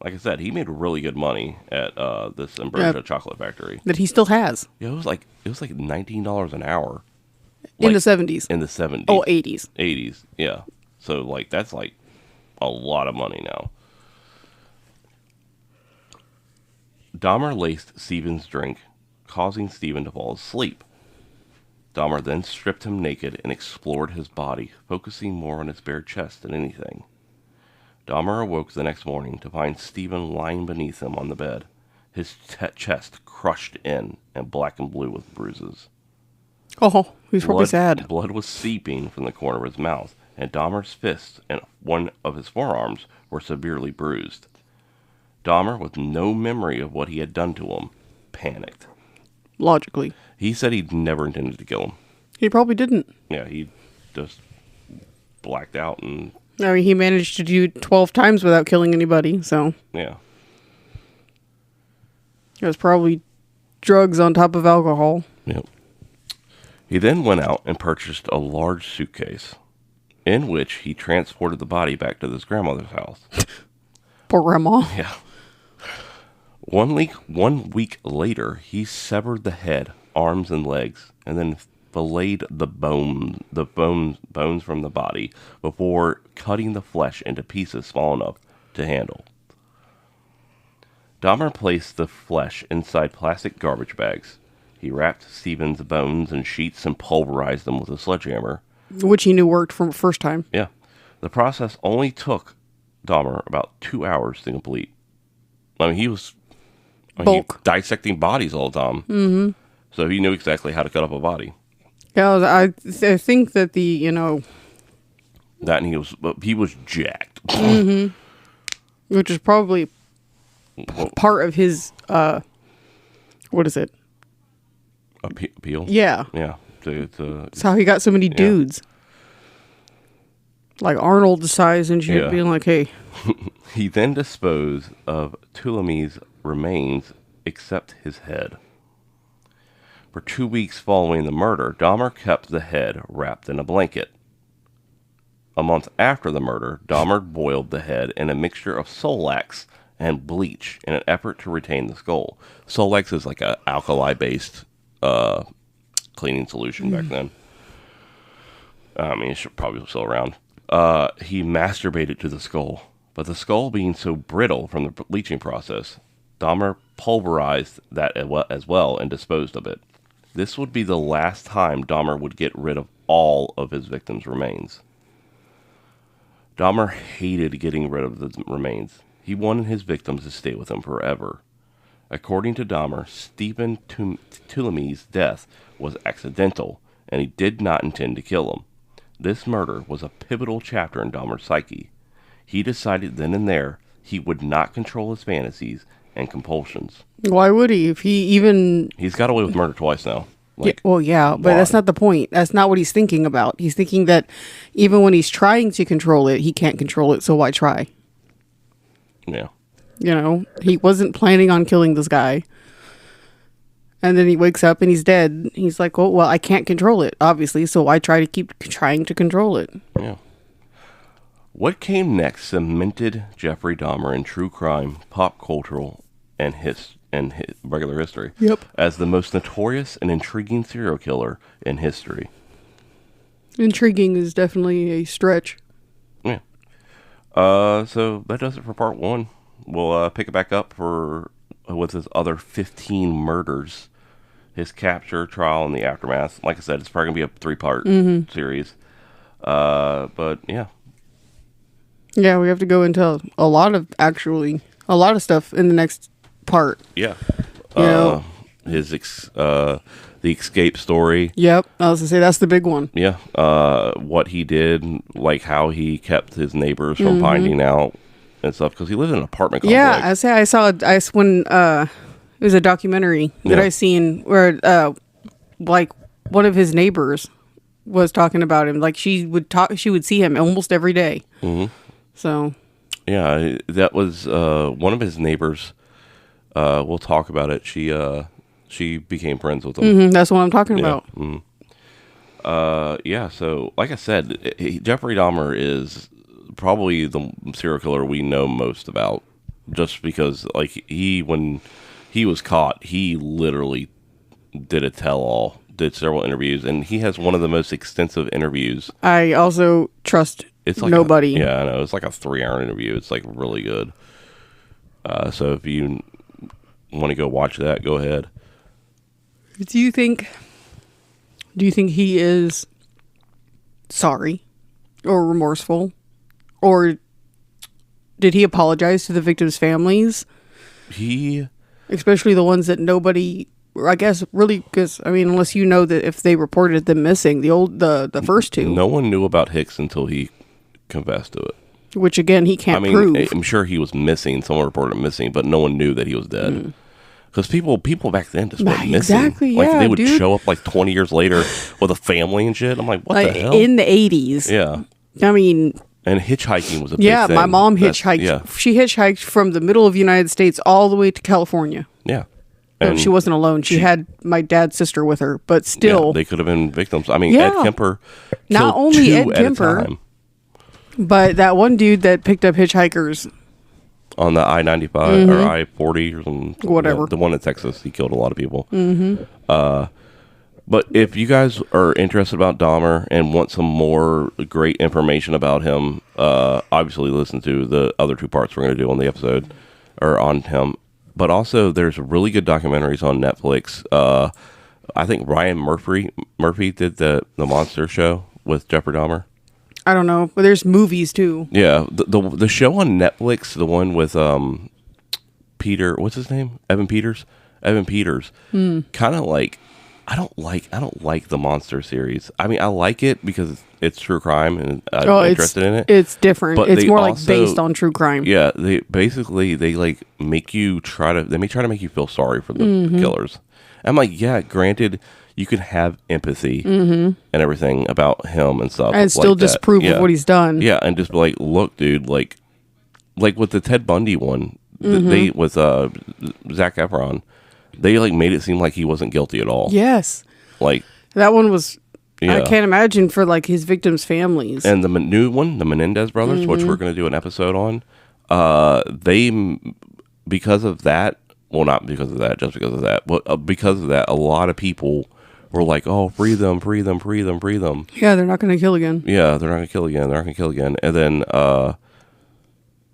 Like I said, he made really good money at this Ambrosia chocolate factory. That he still has. Yeah, it was like $19 an hour. In the 70s. In the 70s. Oh, 80s. 80s, yeah. So, like, that's like a lot of money now. Dahmer laced Stephen's drink, causing Stephen to fall asleep. Dahmer then stripped him naked and explored his body, focusing more on his bare chest than anything. Dahmer awoke the next morning to find Stephen lying beneath him on the bed, his chest crushed in and black and blue with bruises. Oh, he's probably sad. Blood was seeping from the corner of his mouth, and Dahmer's fists and one of his forearms were severely bruised. Dahmer, with no memory of what he had done to him, panicked. Logically. He said he'd never intended to kill him. He probably didn't. Yeah, he just blacked out and... I mean, he managed to do 12 times without killing anybody, so... Yeah. It was probably drugs on top of alcohol. Yep. He then went out and purchased a large suitcase. in which he transported the body back to his grandmother's house. Poor grandma. Yeah. 1 week later, he severed the head, arms, and legs, and then filleted the bones from the body before cutting the flesh into pieces small enough to handle. Dahmer placed the flesh inside plastic garbage bags. He wrapped Stephen's bones in sheets and pulverized them with a sledgehammer. Which he knew worked from first time. Yeah. The process only took Dahmer about 2 hours to complete. I mean, he was dissecting bodies all the time. Mm-hmm. So he knew exactly how to cut up a body. Yeah, I think that that, and he was jacked. Mm-hmm. Which is probably part of his, what is it? Appeal? Yeah. Yeah. That's how he got so many dudes. Like Arnold size and shit, being like, hey. He then disposed of Ptolemy's remains except his head. For 2 weeks following the murder, Dahmer kept the head wrapped in a blanket. A month after the murder, Dahmer boiled the head in a mixture of Solax and bleach in an effort to retain the skull. Solax is like an alkali-based cleaning solution back then. I mean, it's probably still around. He masturbated to the skull, but the skull being so brittle from the bleaching process, Dahmer pulverized that as well and disposed of it. This would be the last time Dahmer would get rid of all of his victims' remains. Dahmer hated getting rid of the remains. He wanted his victims to stay with him forever. According to Dahmer, Stephen Ptolemy's death was accidental, and he did not intend to kill him. This murder was a pivotal chapter in Dahmer's psyche. He decided then and there he would not control his fantasies and compulsions. Why would he? If he even... He's got away with murder twice now. Like, yeah, but that's not the point. That's not what he's thinking about. He's thinking that even when he's trying to control it, he can't control it, so why try? Yeah. You know, he wasn't planning on killing this guy. And then he wakes up and he's dead. He's like, oh, well, I can't control it, obviously, so why try to keep trying to control it? Yeah. What came next cemented Jeffrey Dahmer in true crime, pop cultural, and regular history as the most notorious and intriguing serial killer in history. Intriguing is definitely a stretch. Yeah. So that does it for part 1. We'll pick it back up with his other 15 murders, his capture, trial, and the aftermath. Like I said, it's probably going to be a 3-part series. But yeah. Yeah, we have to go into a lot of stuff in the next part. Yeah. The escape story. Yep. I was going to say, that's the big one. Yeah. What he did, like how he kept his neighbors from finding out and stuff, because he lived in an apartment complex. Yeah, I saw when it was a documentary that I seen where like one of his neighbors was talking about him. Like she would see him almost every day. Mm-hmm. So. Yeah, that was one of his neighbors. We'll talk about it. She became friends with him. Mm-hmm, that's what I'm talking about. Mm-hmm. Yeah. So, like I said, Jeffrey Dahmer is probably the serial killer we know most about, just because, like, when he was caught, he literally did a tell-all, did several interviews, and he has one of the most extensive interviews. I also trust nobody. I know. It's like a 3-hour interview. It's like really good. So if you want to go watch that, go ahead. Do you think he is sorry or remorseful, or did he apologize to the victims' families? Especially the ones that nobody, I guess, really, because I mean, unless you know that if they reported them missing, the first 2, no one knew about Hicks until he confessed to it. Which again, he can't prove. I'm sure he was missing. Someone reported him missing, but no one knew that he was dead. Because people back then just went missing. Exactly, like, yeah, they would show up like 20 years later with a family and shit. I'm like, what the hell? In the 80s. Yeah. I mean... And hitchhiking was a big thing. Yeah, my mom hitchhiked. Yeah. She hitchhiked from the middle of the United States all the way to California. Yeah. And she wasn't alone. She had my dad's sister with her, but still... Yeah, they could have been victims. I mean, Ed Kemper not only Ed Kemper, But that one dude that picked up hitchhikers On the I-95 or I-40 or something. Whatever. The one in Texas, he killed a lot of people. But if you guys are interested about Dahmer and want some more great information about him, obviously listen to the other 2 parts we're going to do on the episode, or on him. But also, there's really good documentaries on Netflix. I think Ryan Murphy did the Monster Show with Jeffrey Dahmer. I don't know, but there's movies too. Yeah, the show on Netflix, the one with Peter, what's his name? Evan Peters. Kind of like. I don't like the Monster series. I mean, I like it because it's true crime and I'm interested in it. It's different. But it's more also, like based on true crime. Yeah, they like make you they may try to make you feel sorry for the killers. I'm like, yeah, granted, you can have empathy and everything about him and stuff, and still like disprove of what he's done. Yeah, and just be like, look, dude, like with the Ted Bundy one, they with Zac Efron. They like made it seem like he wasn't guilty at all. Yes. Like that one was. Yeah. I can't imagine for like his victims' families. And the new one, the Menendez brothers, which we're going to do an episode on. They, because of that, well, not because of that, just because of that, but because of that, a lot of people were like, "Oh, free them, free them, free them, free them." Yeah, they're not going to kill again. Yeah, they're not going to kill again. They're not going to kill again. And then,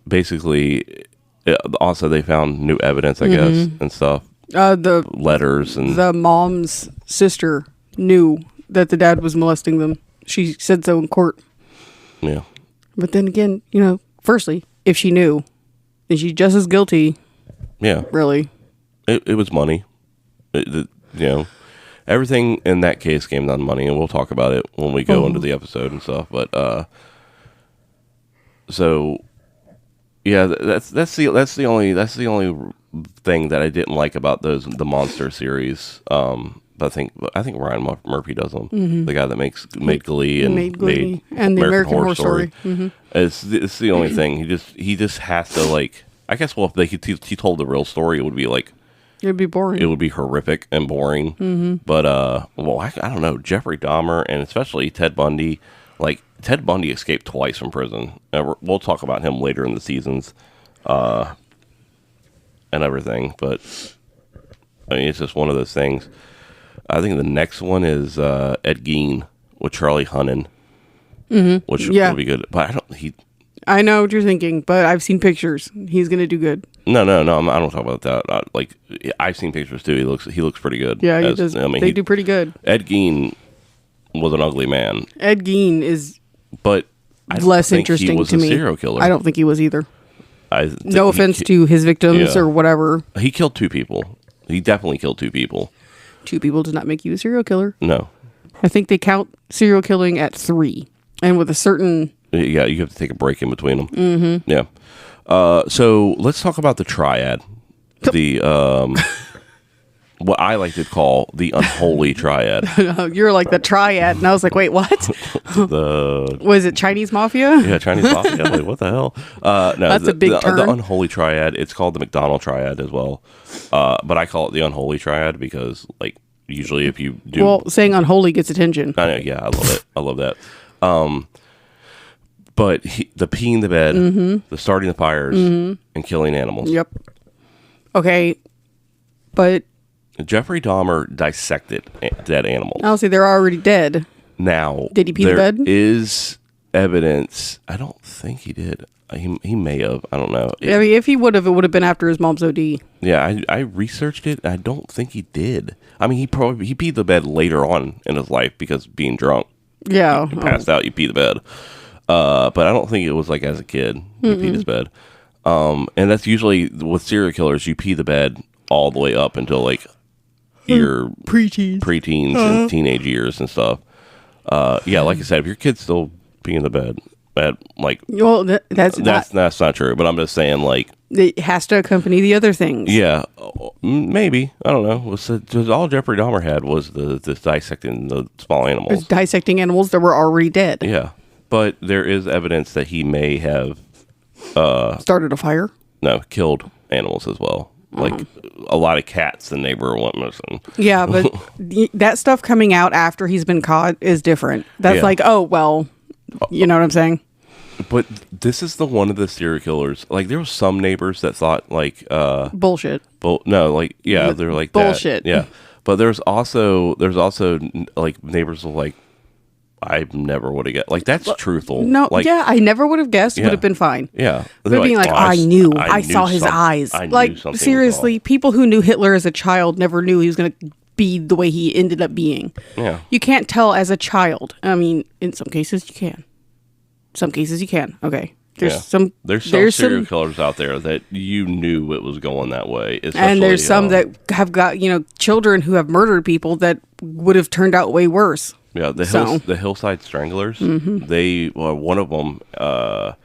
basically, also they found new evidence, I guess, and stuff. The letters and the mom's sister knew that the dad was molesting them. She said so in court. Yeah. But then again, firstly, if she knew, is she just as guilty? Yeah. Really? It was money. Everything in that case came down to money, and we'll talk about it when we go into the episode and stuff. But so yeah, that's the only thing that I didn't like about the Monster series. But I think Ryan Murphy does them. The guy that made Glee and made and the American Horror Story. It's the only thing. He just has to like. I guess if he told the real story, it would be like. It'd be boring. It would be horrific and boring. But I don't know, Jeffrey Dahmer and especially Ted Bundy. Like Ted Bundy escaped twice from prison. We'll talk about him later in the seasons, and everything. But I mean, it's just one of those things. I think the next one is Ed Gein with Charlie Hunnam, which will be good. But I know what you're thinking, but I've seen pictures. He's gonna do good. No, I don't talk about that. I've seen pictures too. He looks pretty good. Yeah, he does. I mean, they do pretty good. Ed Gein was an ugly man. Ed Gein is, but less interesting he was to a me. Serial killer. I don't think he was either. No offense to his victims or whatever. He killed 2 people. He definitely killed 2 people. 2 people does not make you a serial killer. No. I think they count serial killing at 3, and with a certain. Yeah, you have to take a break in between them. Yeah. So let's talk about the triad. The what I like to call the unholy triad. You're like the triad, and I was like, wait, what? Was it Chinese mafia? Yeah, Chinese mafia. Like, what the hell? No, that's a big term. The unholy triad. It's called the McDonald triad as well, but I call it the unholy triad because, like, usually if you do, well, saying unholy gets attention. I know. Yeah, I love it. I love that. But the peeing the bed, the starting the fires, and killing animals. Yep. Okay, but Jeffrey Dahmer dissected dead animals. I'll say they're already dead. Now, did he pee the bed? There is evidence. I don't think he did. He may have. I don't know. I mean, if he would have, it would have been after his mom's OD. Yeah, I researched it. I don't think he did. I mean, he peed the bed later on in his life because being drunk. Yeah, he passed out. You pee the bed. But I don't think it was like as a kid he peed his bed. And that's usually with serial killers. You pee the bed all the way up until like your preteens and teenage years and stuff. Yeah, like I said, if your kid's still peeing the bed, that like that's not true. But I'm just saying, like, it has to accompany the other things. Yeah, maybe, I don't know. All Jeffrey Dahmer had was the dissecting the small animals. It's dissecting animals that were already dead. Yeah, but there is evidence that he may have started a fire. No, killed animals as well. Like a lot of cats the neighbor went missing. Yeah, but that stuff coming out after he's been caught is different. That's like, oh, well, you know what I'm saying? But this is the one of the serial killers. Like, there was some neighbors that thought, like, bullshit. no, like, yeah, they're like bullshit. That. Yeah. But there's also like neighbors who like, I never would have guessed. Like, that's truthful. No, like, yeah, I never would have guessed. Yeah. Would have been fine. Yeah. But being like, "Oh, I knew. I knew saw his eyes. Like, seriously, people who knew Hitler as a child never knew he was going to be the way he ended up being. Yeah. You can't tell as a child. I mean, in some cases you can. Some cases you can. Okay. There's some serial killers out there that you knew it was going that way. And there's some that have got, children who have murdered people that would have turned out way worse. Yeah, the Hillside Stranglers. Mm-hmm. They one of them. Oh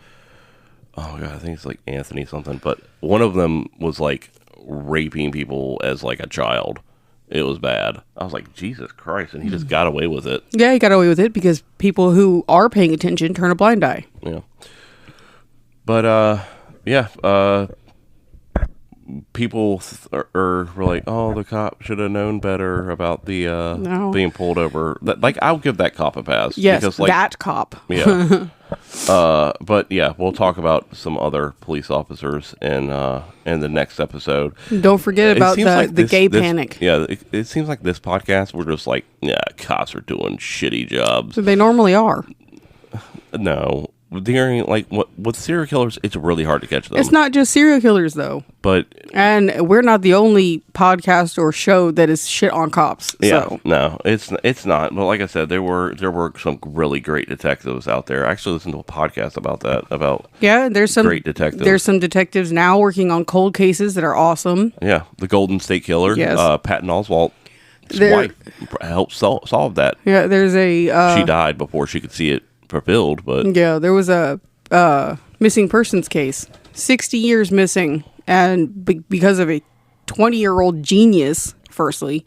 god, I think it's like Anthony something. But one of them was like raping people as like a child. It was bad. I was like, Jesus Christ, and he just got away with it. Yeah, he got away with it because people who are paying attention turn a blind eye. Yeah. But people were like, "Oh, the cop should have known better about the being pulled over." Like, I'll give that cop a pass. Yes, because, like, that cop. Yeah. But yeah, we'll talk about some other police officers in the next episode. Don't forget about the gay panic. Yeah, it seems like this podcast we're just like, yeah, cops are doing shitty jobs. So they normally are. No. During, like, with serial killers, it's really hard to catch them. It's not just serial killers, though. And we're not the only podcast or show that is shit on cops. Yeah, so. No, it's not. But like I said, there were some really great detectives out there. I actually listened to a podcast about that. There's some great detectives. There's some detectives now working on cold cases that are awesome. Yeah, the Golden State Killer. Yes. Patton Oswalt's wife helped solve that. Yeah, there's she died before she could see it fulfilled, but yeah, there was a missing persons case, 60 years missing, and because of a 20-year-old genius, firstly,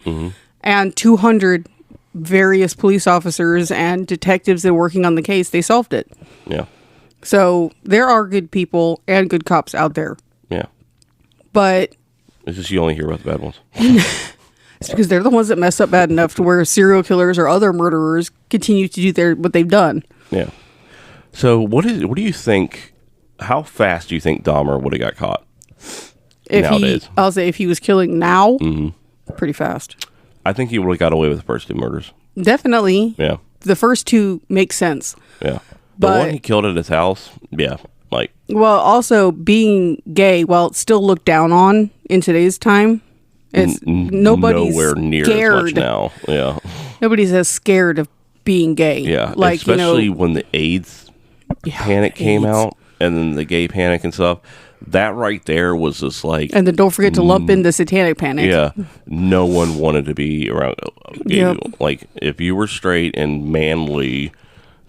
and 200 various police officers and detectives that are working on the case, they solved it. Yeah. So there are good people and good cops out there. Yeah. But it's just you only hear about the bad ones. It's because they're the ones that mess up bad enough to where serial killers or other murderers continue to do what they've done. Yeah. So what do you think? How fast do you think Dahmer would have got caught? Nowadays, I'll say if he was killing now, pretty fast. I think he would have got away with the first two murders. Definitely. Yeah. The first two make sense. Yeah. The one he killed at his house. Yeah. Like. Well, also being gay, while it's still looked down on in today's time, it's nobody's nowhere near scared. as much now. Yeah. Nobody's as scared of being gay. Yeah. Like, especially when the AIDS panic came out, and then the gay panic and stuff. That right there was just like... And then don't forget to lump in the satanic panic. Yeah. No one wanted to be around gay people. Like, if you were straight and manly,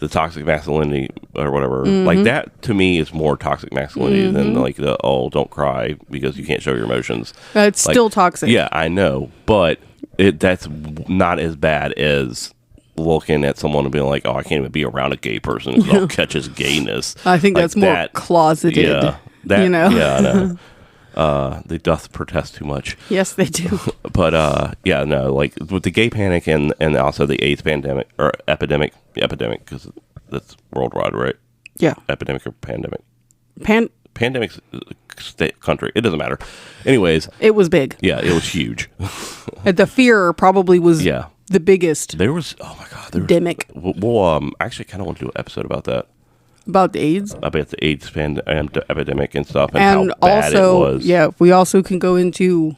the toxic masculinity or whatever, like that to me is more toxic masculinity than like the, don't cry because you can't show your emotions. It's like, still toxic. Yeah, I know. But that's not as bad as looking at someone and being like, I can't even be around a gay person because I'll catch his gayness. I think that's more closeted. Yeah. You know? Yeah, I know. They doth protest too much. Yes, they do. But like with the gay panic and also the AIDS pandemic or epidemic because that's worldwide, right? Yeah. Epidemic or pandemic? Pandemic's state country. It doesn't matter. Anyways, it was big. Yeah, it was huge. The fear probably was the biggest. There was pandemic. Well, I actually kind of want to do an episode about that. About the AIDS? About the AIDS epidemic and stuff and how bad it was. Yeah, we also can go into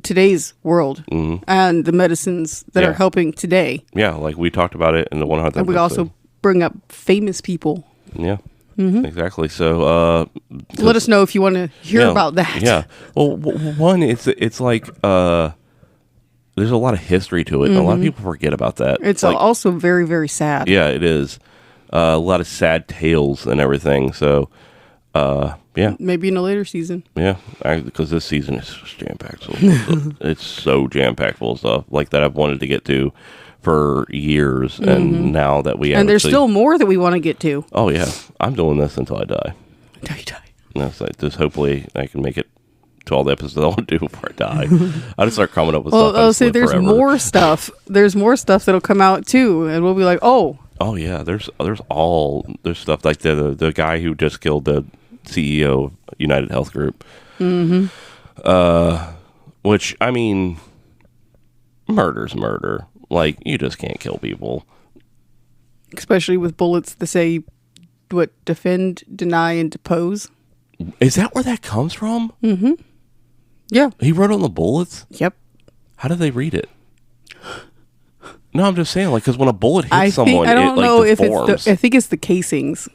today's world and the medicines that are helping today. Yeah, like we talked about it in the 100th episode. And we also bring up famous people. Yeah, exactly. So let us know if you want to hear about that. Yeah. Well, one, it's like there's a lot of history to it. And a lot of people forget about that. It's like, also very, very sad. Yeah, it is. A lot of sad tales and everything. So, yeah. Maybe in a later season. Yeah, because this season is jam-packed. It's so jam-packed full of stuff like that I've wanted to get to for years. And now that we have... And there's still more that we want to get to. Oh, yeah. I'm doing this until I die. Until you die. That's like, just hopefully I can make it to all the episodes I want to do before I die. I just start coming up with stuff. I'll say there's forever. More stuff. There's more stuff that'll come out too. And we'll be like, Oh yeah, there's stuff like the guy who just killed the CEO of United Health Group. Mm-hmm. Which, I mean, murder's murder. Like, you just can't kill people. Especially with bullets that say, what, defend, deny, and depose. Is that where that comes from? Mm-hmm. Yeah. He wrote on the bullets? Yep. How did they read it? No, I'm just saying, like, because when a bullet hits someone, I don't know if deforms. it's I think it's the casings.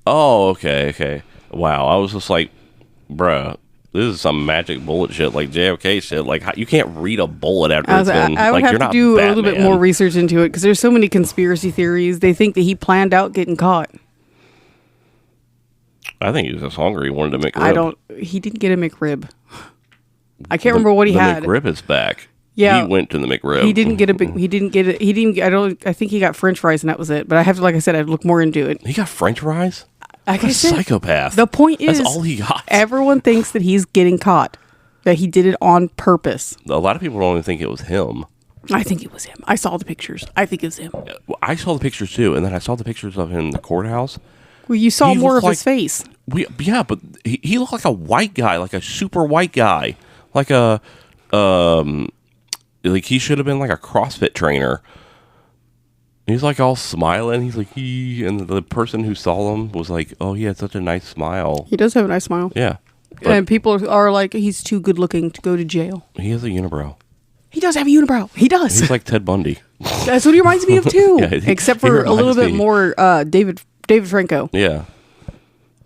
Oh, okay. Wow, I was just like, bruh, this is some magic bullet shit, like JFK shit. Like, you can't read a bullet after it's been. I would like, have you're to do Batman. a little bit more research into it because there's so many conspiracy theories. They think that he planned out getting caught. I think he was just hungry. He wanted a McRib. He didn't get a McRib. I can't remember what he had. The McRib is back. Yeah, he went to the McRib. He didn't get a big. He didn't get it. He didn't. I think he got French fries and that was it. But I have to, like I said, I'd look more into it. He got French fries. Like I said, psychopath. The point is, that's all he got. Everyone thinks that he's getting caught, that he did it on purpose. A lot of people don't even think it was him. I think it was him. I saw the pictures. I think it was him. Well, I saw the pictures too, and then I saw the pictures of him in the courturhouse. Well, you saw more of his face. Yeah, but he looked like a white guy, like a super white guy, like like he should have been like a CrossFit trainer. He's like all smiling. He's like, and the person who saw him was like, oh, he had such a nice smile. He does have a nice smile. Yeah. And people are like, he's too good looking to go to jail. He has a unibrow. He does have a unibrow. He does. He's like Ted Bundy. That's what he reminds me of too. Yeah, except for a little bit more David Franco. Yeah.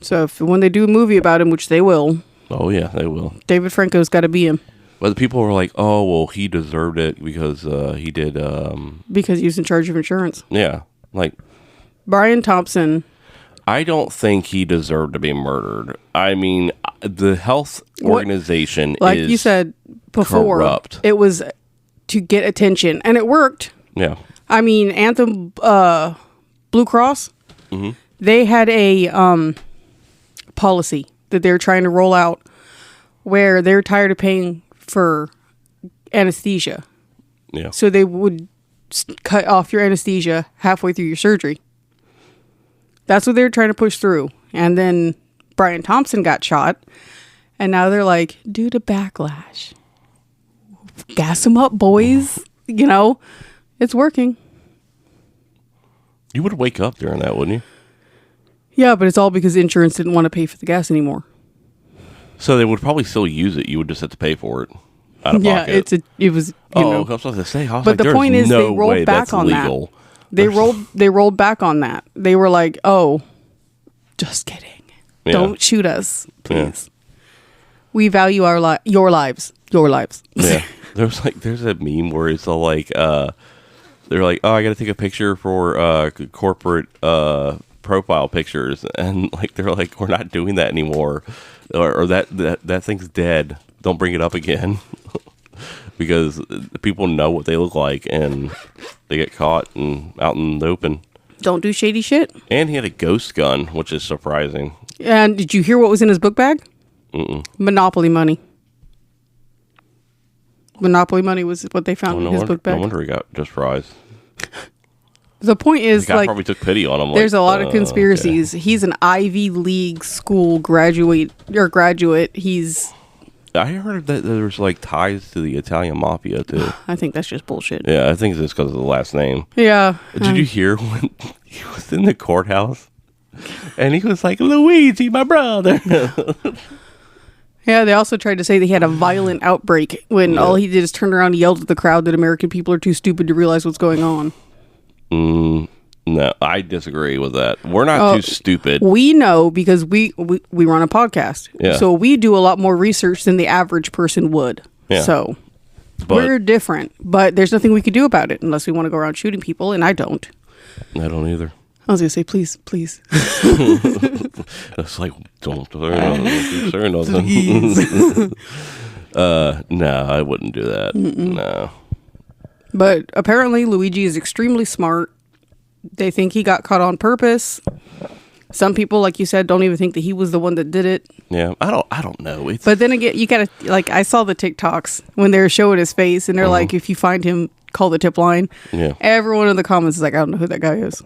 So when they do a movie about him, which they will. Oh yeah, they will. David Franco's got to be him. But the people were like, oh, well, he deserved it because he did... because he was in charge of insurance. Yeah. Like... Brian Thompson. I don't think he deserved to be murdered. I mean, the health organization like is you said before, corrupt. It was to get attention. And it worked. Yeah. I mean, Anthem Blue Cross, they had a policy that they're trying to roll out where they're tired of paying for anesthesia. Yeah. So they would cut off your anesthesia halfway through your surgery. That's what they're trying to push through. And then Brian Thompson got shot. And now they're like, due to backlash, gas them up, boys. You know, it's working. You would wake up during that, wouldn't you? Yeah, but it's all because insurance didn't want to pay for the gas anymore. So they would probably still use it. You would just have to pay for it out of pocket. It was. I was supposed to say. I was but like, the point is, no they rolled back on legal. that. They rolled back on that. They were like, "Oh, just kidding. Yeah. Don't shoot us, please. We value your lives. Yeah, there's a meme where it's all like, they're like, oh, I got to take a picture for corporate profile pictures, and like they're like, we're not doing that anymore, or that thing's dead. Don't bring it up again. Because people know what they look like and they get caught and out in the open. Don't do shady shit. And he had a ghost gun, which is surprising. And did you hear what was in his book bag? Monopoly money. Monopoly money was what they found in his book bag. No wonder he got just fries. The point is, the guy probably took pity on him. There's a lot of conspiracies. Okay. He's an Ivy League school graduate. He's... I heard that there's like ties to the Italian mafia too. I think that's just bullshit. Yeah, I think it's just because of the last name. Yeah. Did you hear when he was in the courthouse and he was like, Luigi, my brother? Yeah, they also tried to say that he had a violent outbreak when all he did is turn around and yelled at the crowd that American people are too stupid to realize what's going on. No, I disagree with that. We're not too stupid. We know because we run a podcast. Yeah. So we do a lot more research than the average person would. Yeah. So we're different, but there's nothing we can do about it unless we want to go around shooting people, and I don't. I don't either. I was going to say, please. It's like, don't say nothing. No, I wouldn't do that. No. But apparently Luigi is extremely smart. They think he got caught on purpose. Some people, like you said, don't even think that he was the one that did it. Yeah, I don't know. But then again, you gotta, like, I saw the TikToks when they were showing his face, and they're like, if you find him, call the tip line. Yeah. Everyone in the comments is like, I don't know who that guy is.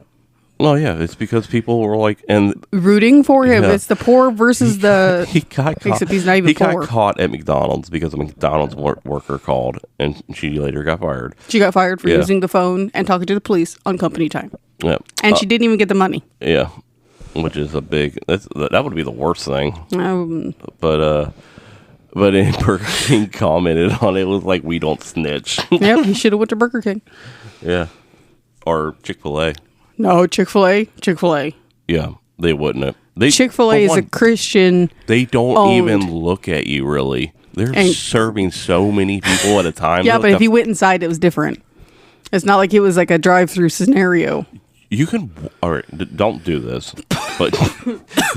Oh yeah, it's because people were like, and rooting for him. Yeah. It's the poor versus the. he got caught. Except he's not even He poor. got caught at McDonald's because a McDonald's worker called, and she later got fired. She got fired for Yeah. using the phone and talking to the police on company time, Yeah, and she didn't even get the money. yeah, which is a big. That would be the worst thing. But Burger King commented on it, was like, "We don't snitch." Yep, he should have went to Burger King. Yeah, or Chick-fil-A. No, Chick-fil-A. Chick-fil-A. Yeah, they wouldn't have. Chick-fil-A is a Christian. They don't owned. even look at you, really. They're And- serving so many people at a time. Yeah, Look, but if you went inside, it was different. It's not like it was like a drive-through scenario. you can, all right, don't do this, but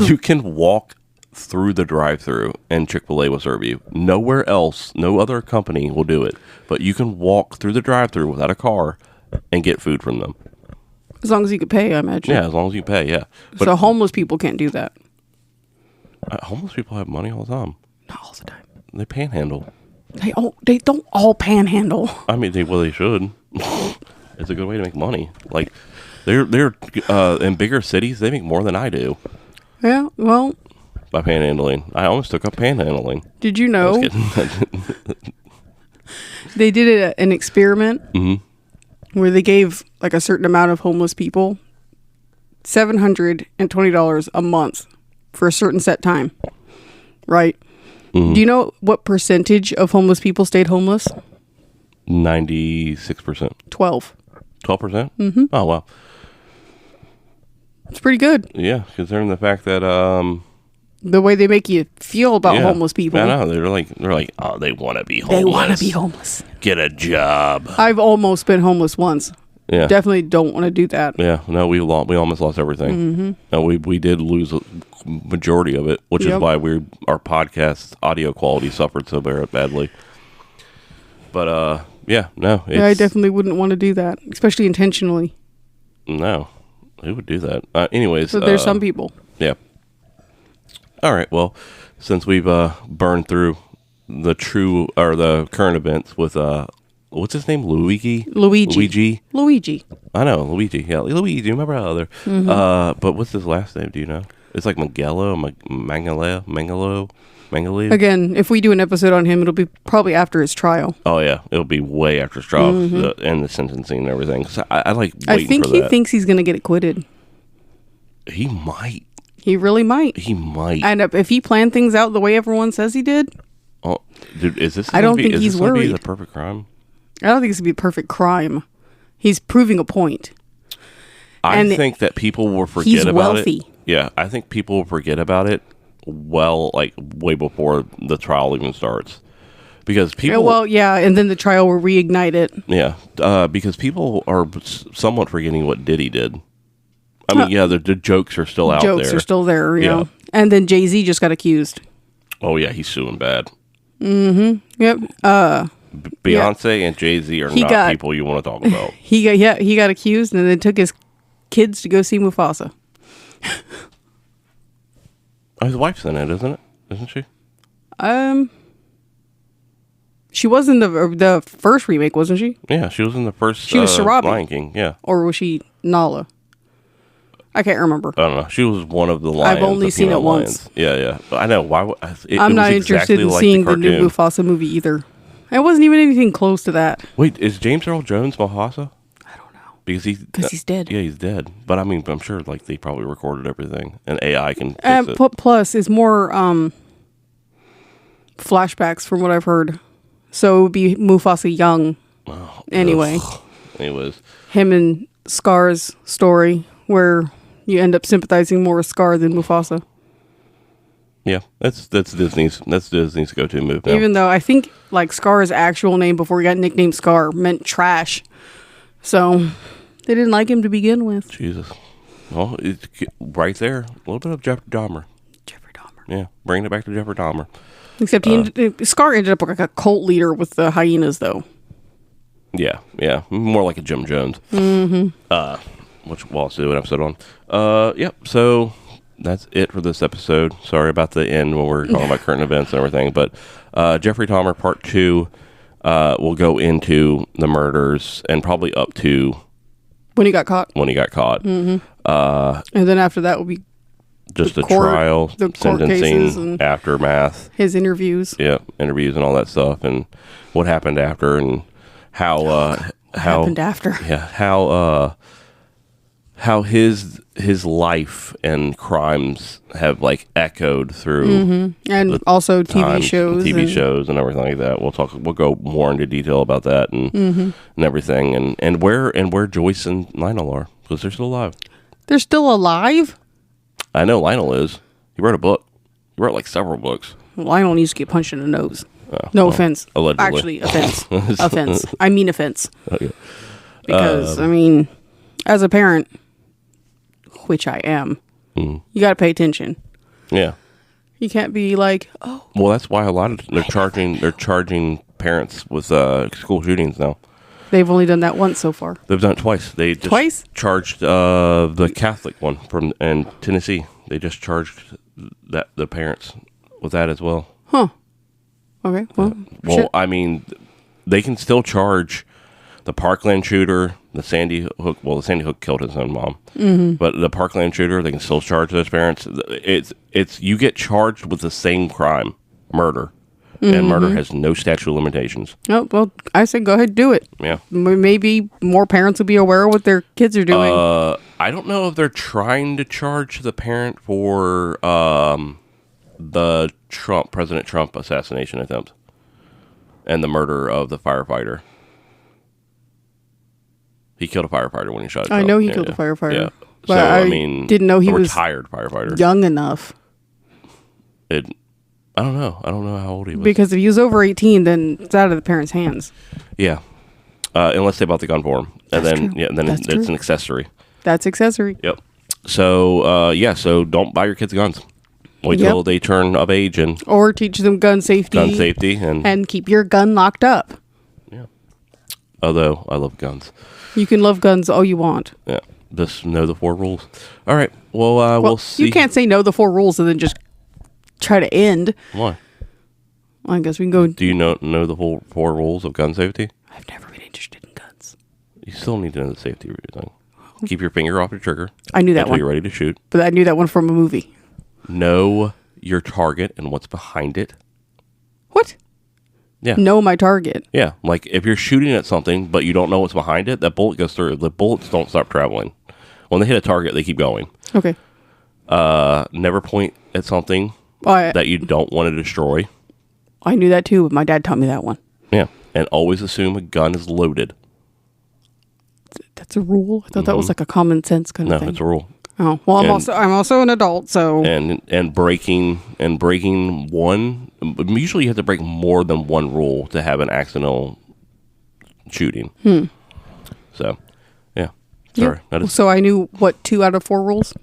you can walk through the drive-through and Chick-fil-A will serve you. Nowhere else, no other company will do it. But you can walk through the drive-through without a car and get food from them. As long as you could pay, I imagine. Yeah, as long as you pay, yeah. But So homeless people can't do that. homeless people have money all the time. Not all the time. They panhandle. They don't all panhandle. I mean, they should. It's a good way to make money. Like, they're in bigger cities, they make more than I do Yeah, well, by panhandling. I almost took up panhandling. did you I know was kidding. they did an experiment where they gave like a certain amount of homeless people $720 a month for a certain set time, right? Do you know what percentage of homeless people stayed homeless? 96%. 12. 12%? Mm-hmm. Oh, wow. It's pretty good. Yeah, considering the fact that The way they make you feel about homeless people. I know. They're like, oh, they want to be homeless. They want to be homeless. Get a job. I've almost been homeless once. Yeah. Definitely don't want to do that. Yeah. No, we almost lost everything. Mm-hmm. No, we did lose a majority of it, which is why our podcast audio quality suffered so very badly. But yeah, no. Yeah, I definitely wouldn't want to do that, especially intentionally. No, who would do that? Anyways, So there's some people. Yeah. All right. Well, since we've burned through the current events with what's his name? Luigi. I know Luigi. Yeah, Luigi. My brother. But what's his last name? Do you know? It's like Mangalo. Again, if we do an episode on him, it'll be probably after his trial. Oh yeah, it'll be way after his trial and the sentencing and everything. So I like waiting I think for he that. thinks he's going to get acquitted. He might. He really might. He might. And if he planned things out the way everyone says he did, Oh, dude, is this? I don't think he's gonna be worried. the perfect crime. I don't think it's going to be a perfect crime. He's proving a point. I And think that people will forget he's about wealthy. it. Yeah, I think people will forget about it like way before the trial even starts, because people. Well, yeah, and then the trial will reignite it. Yeah, because people are somewhat forgetting what Diddy did. I mean, yeah, the jokes are still out there. Jokes are still there, you Yeah. know. And then Jay-Z just got accused. Oh yeah, he's suing bad. Yep. Beyonce and Jay-Z are not people you want to talk about. He got accused and then took his kids to go see Mufasa. Oh, his wife's in it, isn't she? She was in the first remake, wasn't she? Yeah, she was in the first. She was Sharabi. Lion King. Yeah, Or was she Nala? I can't remember. I don't know. She was one of the lions. I've only seen it once. Yeah, yeah. I know. Why? I'm not interested in seeing the new Mufasa movie either. It wasn't even anything close to that. Wait, is James Earl Jones Mufasa? I don't know. Because he's dead. Yeah, he's dead. But I mean, I'm sure like they probably recorded everything, and AI can fix it. Plus, it's more flashbacks from what I've heard. So it would be Mufasa young. Anyway. Ugh. Anyways. Him and Scar's story, where you end up sympathizing more with Scar than Mufasa. Yeah, that's Disney's go-to move now. Even though I think like Scar's actual name before he got nicknamed Scar meant trash, so they didn't like him to begin with. Jesus, well, it's right there, a little bit of Jeffrey Dahmer. Yeah, bringing it back to Jeffrey Dahmer. Except Scar ended up like a cult leader with the hyenas, though. Yeah, more like a Jim Jones. Mm-hmm. Which we'll also do an episode on. Yep. So that's it for this episode. Sorry about the end when we're talking about current events and everything, but Jeffrey Dahmer Part 2 will go into the murders and probably up to When he got caught. Mm-hmm. And then after that will be just the trial, the court cases, sentencing, and aftermath. his interviews. Yeah, interviews and all that stuff, and what happened after, and how happened after. Yeah, how his life and crimes have like echoed through, and also TV shows and everything like that. We'll go more into detail about that and everything, and where Joyce and Lionel are, because they're still alive. They're still alive? I know Lionel is. He wrote a book. He wrote like several books. Lionel needs to get punched in the nose. No offense. Allegedly. Actually, offense. Offense. I mean offense. Okay. Because, I mean, as a parent, which I am, you got to pay attention. Yeah. You can't be like, oh. Well, that's why a lot of they're charging parents with school shootings now. They've only done that once so far. They've done it twice. They just Twice? charged the Catholic one in Tennessee. They just charged the parents with that as well. Huh. Okay. Well, well, I mean, they can still charge the Parkland shooter, the Sandy Hook. Well, the Sandy Hook killed his own mom, but the Parkland shooter, they can still charge those parents. It's you get charged with the same crime, murder, and murder has no statute of limitations. Oh, well, I say go ahead and do it. Yeah. Maybe more parents will be aware of what their kids are doing. I don't know if they're trying to charge the parent for the President Trump assassination attempt and the murder of the firefighter. He killed a firefighter when he shot. I know he killed a firefighter. Yeah. But So I didn't know he was retired firefighter. young enough. I don't know. I don't know how old he was. Because if he was over 18, then it's out of the parents' hands. Yeah. Unless they bought the gun for him, and That's then true. then That's it's true. an accessory. That's accessory. Yep. So so don't buy your kids guns. Wait till they turn of age and Or teach them gun safety. and keep your gun locked up. yeah. Although I love guns. You can love guns all you want. Yeah. Just know the 4 rules. All right. Well, we'll see. You can't say no the 4 rules and then just try to end. Why? I guess we can go. Do you know the whole 4 rules of gun safety? I've never been interested in guns. You still need to know the safety thing. Keep your finger off the trigger. I knew that until one. you're ready to shoot. But I knew that one from a movie. Know your target and what's behind it. What? Yeah. Know my target. Yeah. Like if you're shooting at something but you don't know what's behind it, that bullet goes through. The bullets don't stop traveling. When they hit a target, they keep going. Okay. Never point at something Well, that you don't want to destroy. I knew that too, but my dad taught me that one. Yeah. And always assume a gun is loaded. That's a rule. I thought that was like a common sense kind of No, thing. it's a rule. Oh well, I'm also an adult, so And breaking one. Usually, you have to break more than one rule to have an accidental shooting. So, yeah. Sorry. That is, so I knew what 2 out of 4 rules.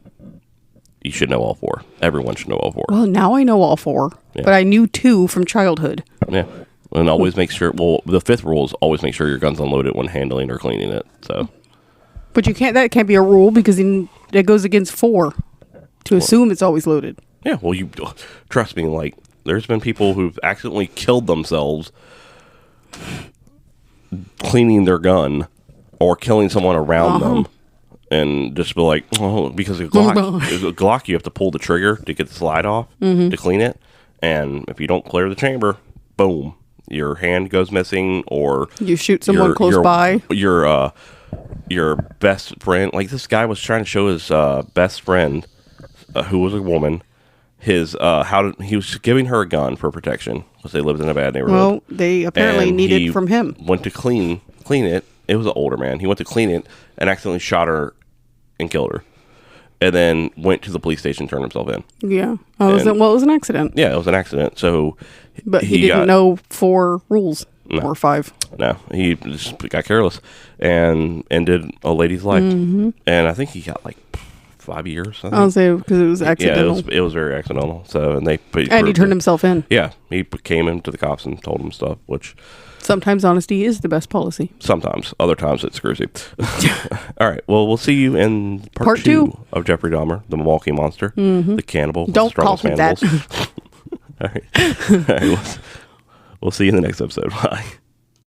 you should know all 4. Everyone should know all 4. Well, now I know all 4, Yeah. but I knew 2 from childhood. Yeah. And always make sure. Well, the 5th rule is always make sure your gun's unloaded when handling or cleaning it. So. But you can't. That can't be a rule because that goes against 4 to assume it's always loaded. Yeah, well, you trust me. Like, there's been people who've accidentally killed themselves cleaning their gun or killing someone around them, and just be like, oh, because a Glock, you have to pull the trigger to get the slide off to clean it, and if you don't clear the chamber, boom, your hand goes missing, or You shoot someone close by. Your best friend, like this guy was trying to show his best friend, who was a woman, he was giving her a gun for protection because they lived in a bad neighborhood. Well, they apparently And need he it from him. Went to clean it. It was an older man. He went to clean it and accidentally shot her and killed her, and then went to the police station, turned himself in. Yeah. It was an accident. Yeah, it was an accident. So, But he didn't know 4 rules or 5. No, he just got careless and ended a lady's life. And I think he got like 5 years. I'll say because it was accidental. Yeah, it was very accidental. So, and he turned himself in. Yeah, he came into the cops and told them stuff, which Sometimes honesty is the best policy. sometimes, other times it screws you. All right, well, we'll see you in part 2 of Jeffrey Dahmer, the Milwaukee Monster, the cannibal. with Don't call strawless him that. mandibles. All right, we'll see you in the next episode. Bye.